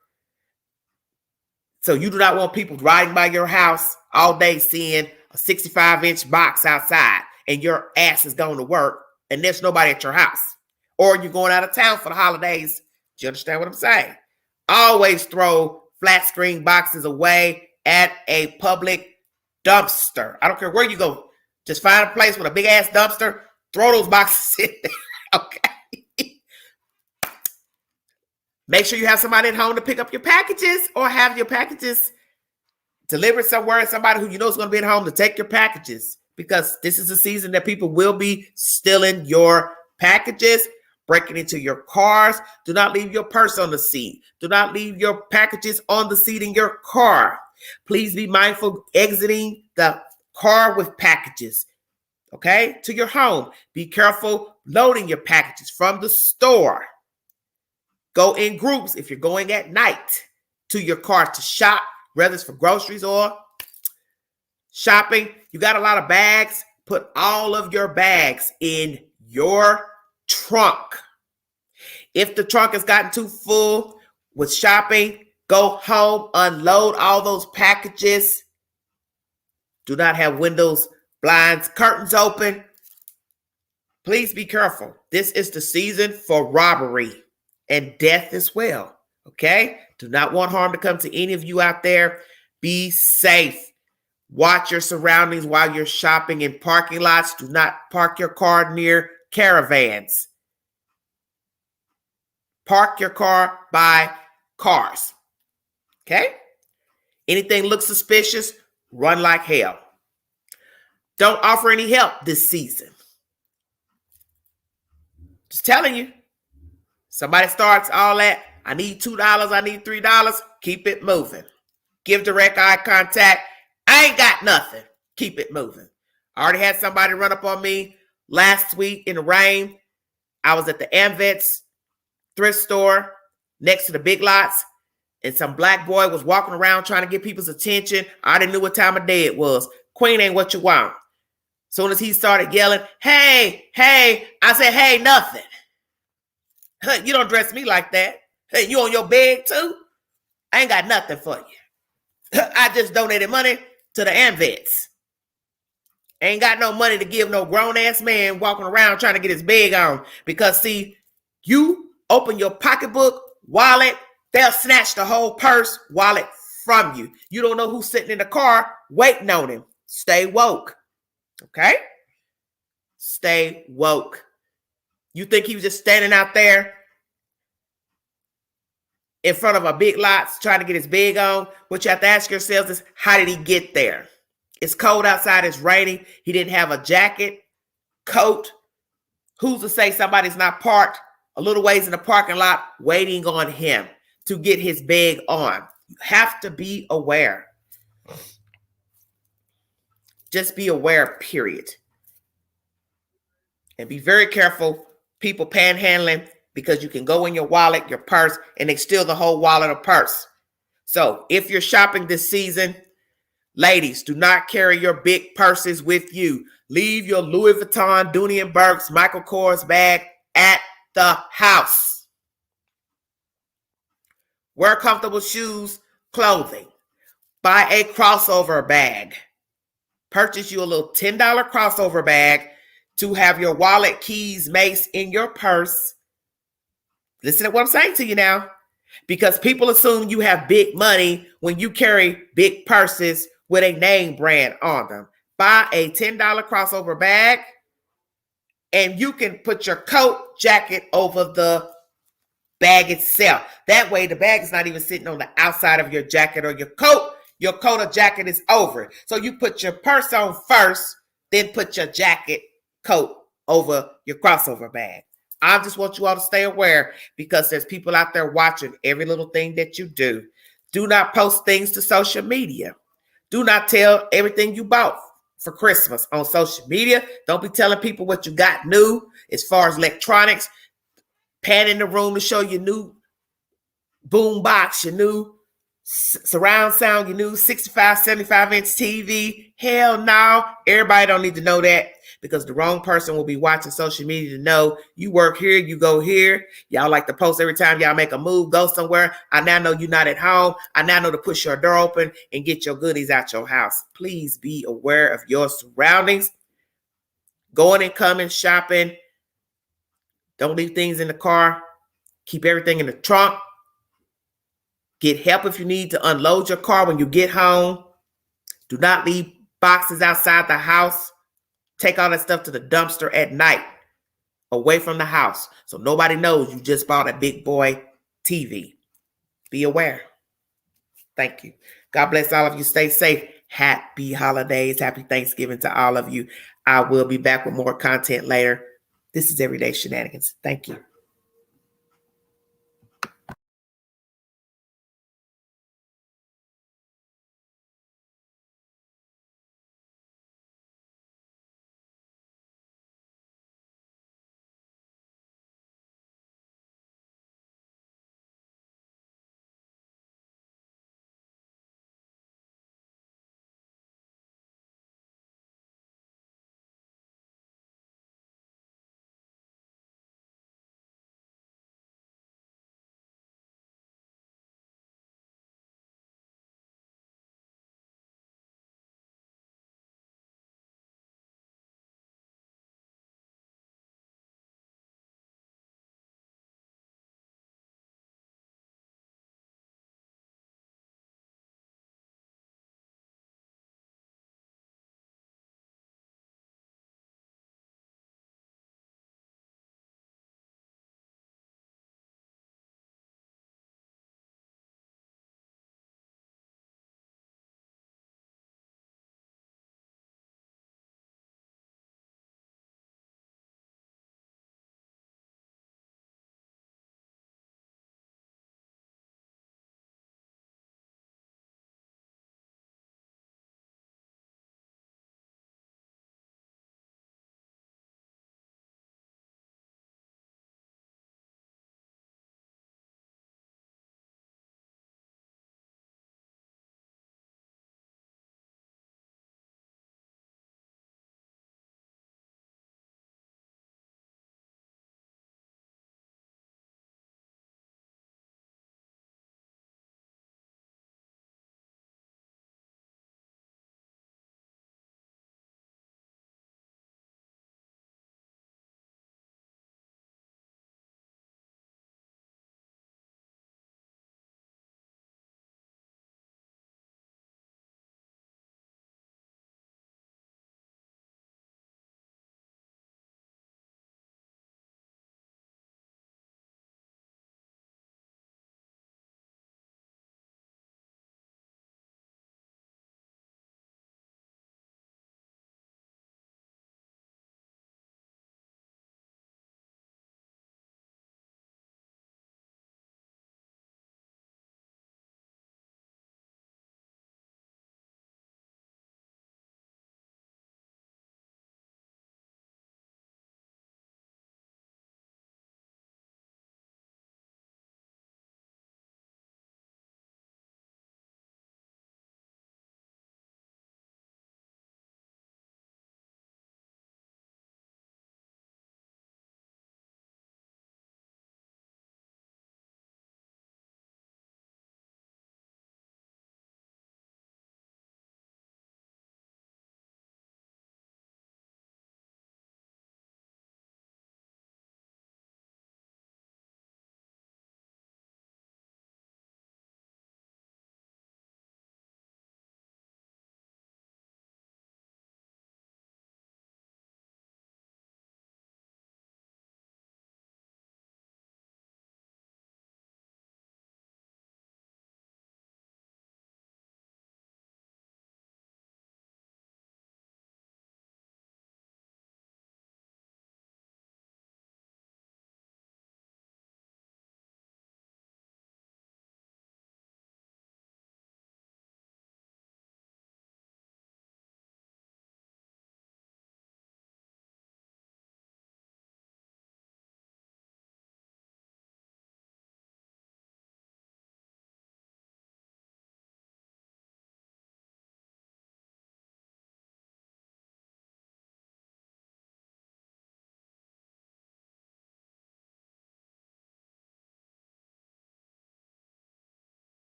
So you do not want people riding by your house all day seeing a 65-inch box outside and your ass is going to work and there's nobody at your house. Or you're going out of town for the holidays. Do you understand what I'm saying? Always throw flat screen boxes away at a public dumpster. I don't care where you go. Just find a place with a big ass dumpster, throw those boxes in there, okay? Make sure you have somebody at home to pick up your packages or have your packages delivered somewhere, somebody who you know is going to be at home to take your packages, because this is a season that people will be stealing your packages, breaking into your cars. Do not leave your purse on the seat. Do not leave your packages on the seat in your car. Please be mindful exiting the car with packages, okay, to your home. Be careful loading your packages from the store. Go in groups if you're going at night to your car to shop, whether it's for groceries or shopping. You got a lot of bags. Put all of your bags in your trunk. If the trunk has gotten too full with shopping, go home, unload all those packages. Do not have windows, blinds, curtains open. Please be careful. This is the season for robbery and death as well, okay? Do not want harm to come to any of you out there. Be safe. Watch your surroundings while you're shopping in parking lots. Do not park your car near caravans. Park your car by cars, okay? Anything looks suspicious, run like hell. Don't offer any help this season. Just telling you. Somebody starts all that, I need $2, I need $3, keep it moving. Give direct eye contact. I ain't got nothing. Keep it moving. I already had somebody run up on me last week in the rain. I was at the Amvets thrift store next to the Big Lots, and some black boy was walking around trying to get people's attention. I didn't know what time of day it was. Queen ain't what you want. Soon as he started yelling, hey, I said, hey, nothing. You don't dress me like that. Hey, you on your bed too? I ain't got nothing for you. I just donated money to the Amvets. Ain't got no money to give no grown-ass man walking around trying to get his bag on. Because, see, you open your pocketbook, wallet, they'll snatch the whole purse, wallet from you. You don't know who's sitting in the car waiting on him. Stay woke. Okay? Stay woke. You think he was just standing out there in front of a Big Lots trying to get his bag on? What you have to ask yourselves is, how did he get there? It's cold outside. It's raining. He didn't have a jacket, coat. Who's to say somebody's not parked a little ways in the parking lot waiting on him to get his bag on? You have to be aware. Just be aware, period. And be very careful, people panhandling, because you can go in your wallet, your purse, and they steal the whole wallet or purse. So if you're shopping this season, ladies, do not carry your big purses with you. Leave your Louis Vuitton, Dooney & Burke's, Michael Kors bag at the house. Wear comfortable shoes, clothing. Buy a crossover bag. Purchase you a little $10 crossover bag to have your wallet, keys, mace in your purse. Listen to what I'm saying to you now. Because people assume you have big money when you carry big purses with a name brand on them. Buy a $10 crossover bag, and you can put your coat, jacket over the bag itself. That way the bag is not even sitting on the outside of your jacket or your coat. Your coat or jacket is over it. So you put your purse on first, then put your jacket, coat over your crossover bag. I just want you all to stay aware, because there's people out there watching every little thing that you do. Do not post things to social media. Do not tell everything you bought for Christmas on social media. Don't be telling people what you got new as far as electronics. Pan in the room to show your new boom box, your new surround sound, your new 65, 75-inch TV. Hell no. Everybody don't need to know that, because the wrong person will be watching social media to know you work here, you go here. Y'all like to post every time y'all make a move, go somewhere. I now know you're not at home. I now know to push your door open and get your goodies out your house. Please be aware of your surroundings. Going and coming, shopping. Don't leave things in the car. Keep everything in the trunk. Get help if you need to unload your car when you get home. Do not leave boxes outside the house. take all that stuff to the dumpster at night, away from the house, so nobody knows you just bought a big boy TV. Be aware. Thank you. God bless all of you. Stay safe. Happy holidays. Happy Thanksgiving to all of you. I will be back with more content later. This is Everyday Shenanigans. Thank you.